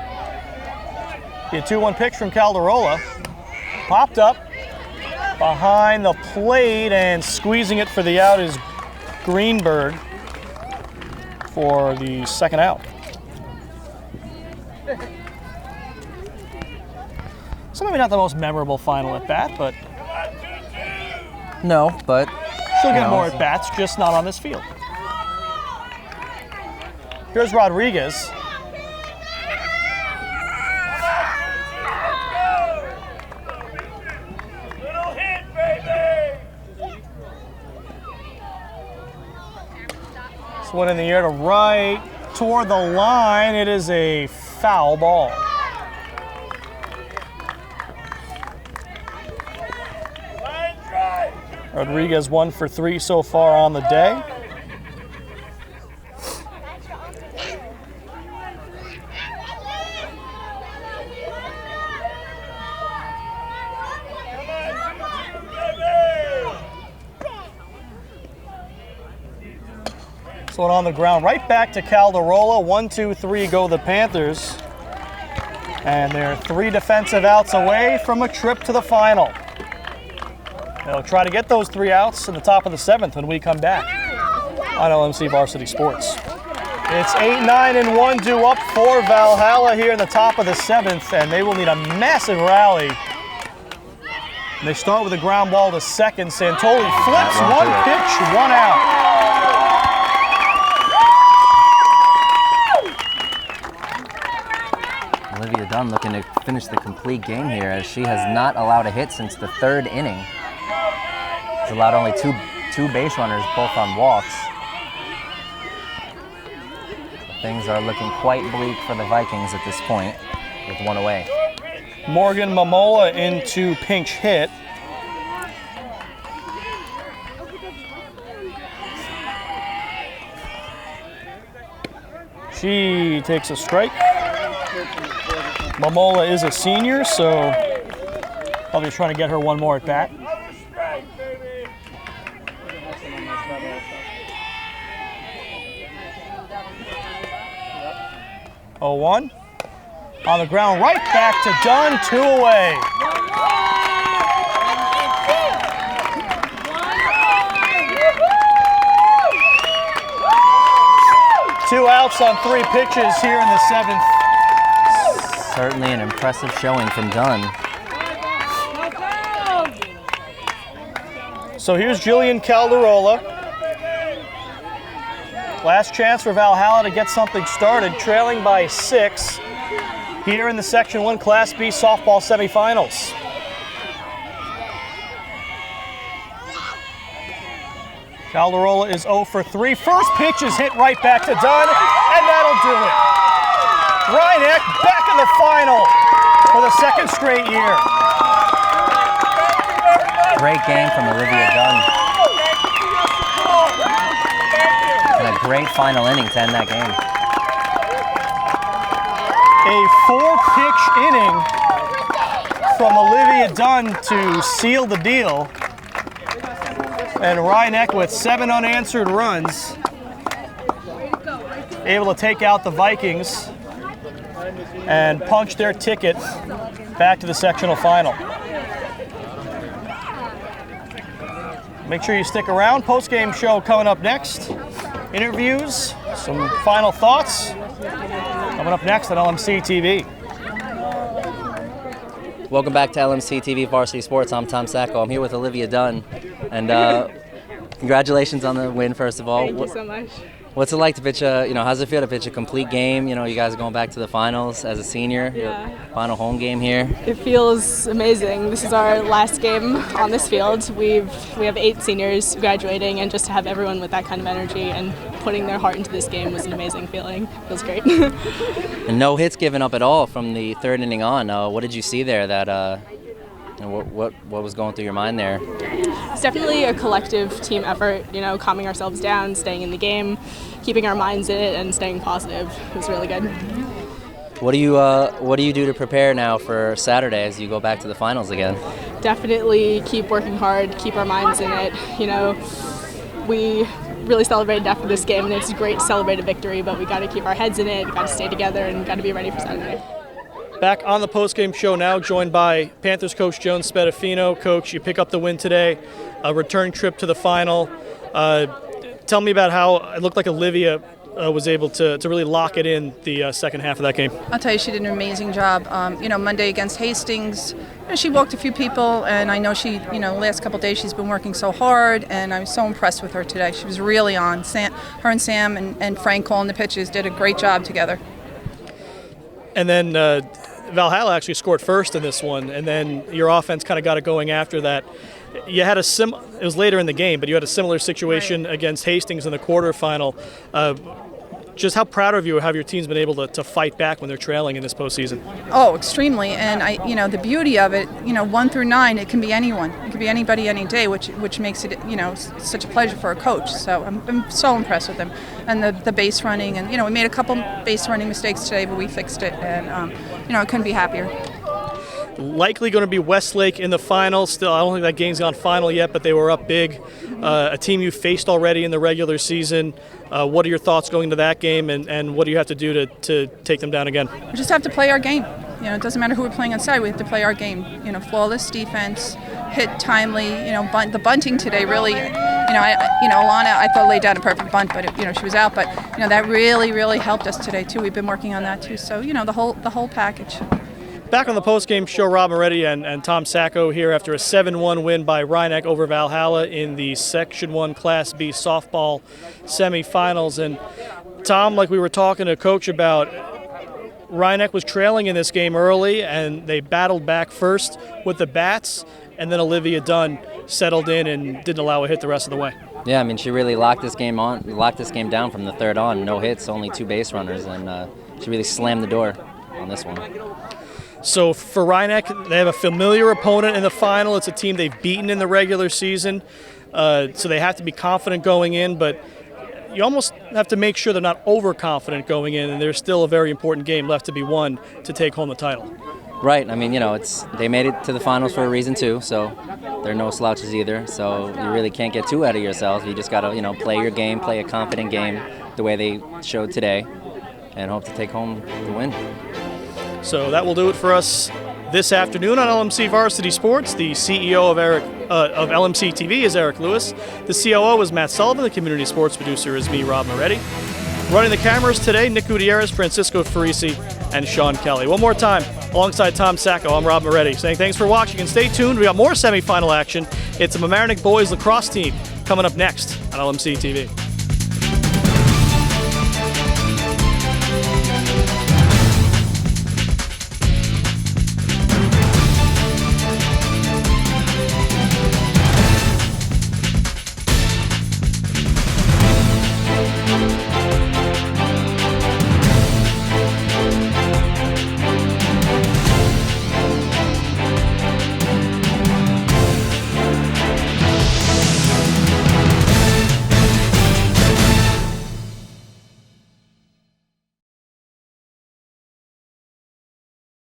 Speaker 1: The 2-1 pitch from Calderola. Popped up behind the plate and squeezing it for the out is Greenberg for the second out. So maybe not the most memorable final at bat, but
Speaker 2: No, but
Speaker 1: she'll get
Speaker 2: No.
Speaker 1: more at bats, just not on this field. Here's Rodriguez.
Speaker 4: Little hit, baby.
Speaker 1: This one in the air to right, toward the line. It is a foul ball.
Speaker 4: Line drive.
Speaker 1: Rodriguez 1 for 3 so far on the day. So on the ground, right back to Calderola. 1, 2, 3 go the Panthers. And they're 3 defensive outs away from a trip to the final. They'll try to get those 3 outs in the top of the 7th when we come back on LMC Varsity Sports. It's 8-9-1 due up for Valhalla here in the top of the 7th, and they will need a massive rally. And they start with a ground ball to second. Santoli flips,
Speaker 2: That won't
Speaker 1: 1
Speaker 2: do it.
Speaker 1: pitch, 1 out.
Speaker 2: Olivia Dunn looking to finish the complete game here as she has not allowed a hit since the 3rd inning. She's allowed only two base runners, both on walks. Things are looking quite bleak for the Vikings at this point with 1 away.
Speaker 1: Morgan Momola into pinch hit. She takes a strike. Momola is a senior, so probably trying to get her 1 more at bat.
Speaker 4: Another strike, baby.
Speaker 1: 0-1. On the ground, right back to Dunn, 2 away. Two outs on 3 pitches here in the 7th.
Speaker 2: Certainly an impressive showing from Dunn.
Speaker 1: So here's Jillian Calderola. Last chance for Valhalla to get something started, trailing by 6 here in the Section 1 Class B softball semifinals. Calderola is 0 for 3. First pitch is hit right back to Dunn, and that'll do it. Rhinebeck back in the final for the second straight year.
Speaker 2: Great game from Olivia Dunn. And a great final inning to end that game.
Speaker 1: A 4-pitch inning from Olivia Dunn to seal the deal. And Rhinebeck with 7 unanswered runs, able to take out the Vikings and punch their ticket back to the sectional final. Make sure you stick around. Post-game show coming up next. Interviews, some final thoughts coming up next on LMC TV.
Speaker 2: Welcome back to LMC TV Varsity Sports. I'm Tom Sacco. I'm here with Olivia Dunn. And congratulations on the win, first of all.
Speaker 7: Thank you so much.
Speaker 2: What's it like to pitch how's it feel to pitch a complete game? You guys are going back to the finals as a senior.
Speaker 7: Yeah.
Speaker 2: Your final home game here.
Speaker 7: It feels amazing. This is our last game on this field. We have 8 seniors graduating, and just to have everyone with that kind of energy and putting their heart into this game was an amazing feeling. Feels great.
Speaker 2: And no hits given up at all from the third inning on. What did you see there that what was going through your mind there?
Speaker 7: It's definitely a collective team effort, calming ourselves down, staying in the game, keeping our minds in it, and staying positive. It was really good.
Speaker 2: What do you do to prepare now for Saturday as you go back to the finals again?
Speaker 7: Definitely keep working hard, keep our minds in it. We really celebrated after this game, and it's great to celebrate a victory, but we got to keep our heads in it, got to stay together, and got to be ready for Saturday.
Speaker 1: Back on the postgame show now, joined by Panthers coach Joan Spadafino. Coach, you pick up the win today, a return trip to the final. Tell me about how it looked like Olivia was able to really lock it in the second half of that game.
Speaker 8: I'll tell you, she did an amazing job. Monday against Hastings, she walked a few people, and I know she, the last couple of days she's been working so hard, and I was so impressed with her today. She was really on. Her and Sam and Frank calling the pitches did a great job together.
Speaker 1: And then Valhalla actually scored first in this one, and then your offense kind of got it going after that. You had it was later in the game, but you had a similar situation against Hastings in the quarterfinal. Just how proud of you have your team's been able to fight back when they're trailing in this postseason?
Speaker 8: Oh, extremely. And the beauty of it, 1 through 9, it can be anyone. It can be anybody any day, which makes it, such a pleasure for a coach. So I'm so impressed with them. And the base running, and, we made a couple base running mistakes today, but we fixed it. And, I couldn't be happier.
Speaker 1: Likely going to be Westlake in the final. Still, I don't think that game's gone final yet, but they were up big. A team you faced already in the regular season. What are your thoughts going into that game, and what do you have to do to take them down again?
Speaker 8: We just have to play our game. It doesn't matter who we're playing inside. We have to play our game. Flawless defense, hit timely. The bunting today really. Alana, I thought laid down a perfect bunt, but she was out. But that really helped us today too. We've been working on that too. So the whole package.
Speaker 1: Back on the postgame show, Rob Moretti and Tom Sacco here after a 7-1 win by Rhinebeck over Valhalla in the Section 1 Class B softball semifinals. And Tom, like we were talking to Coach about, Rhinebeck was trailing in this game early, and they battled back first with the bats, and then Olivia Dunn settled in and didn't allow a hit the rest of the way.
Speaker 2: Yeah, she really locked this game down from the third on. No hits, only 2 base runners, and she really slammed the door on this one.
Speaker 1: So for Rhinebeck, they have a familiar opponent in the final. It's a team they've beaten in the regular season, so they have to be confident going in, but you almost have to make sure they're not overconfident going in, and there's still a very important game left to be won to take home the title.
Speaker 2: Right. They made it to the finals for a reason too, so they're no slouches either. So you really can't get too out of yourself. You just got to, play your game, play a confident game the way they showed today, and hope to take home the win.
Speaker 1: So that will do it for us this afternoon on LMC Varsity Sports. The CEO of LMC TV is Eric Lewis. The COO is Matt Sullivan. The community sports producer is me, Rob Moretti. Running the cameras today, Nick Gutierrez, Francisco Farisi, and Sean Kelly. One more time, alongside Tom Sacco, I'm Rob Moretti, saying thanks for watching, and stay tuned. We got more semifinal action. It's the Mamaroneck boys lacrosse team coming up next on LMC TV.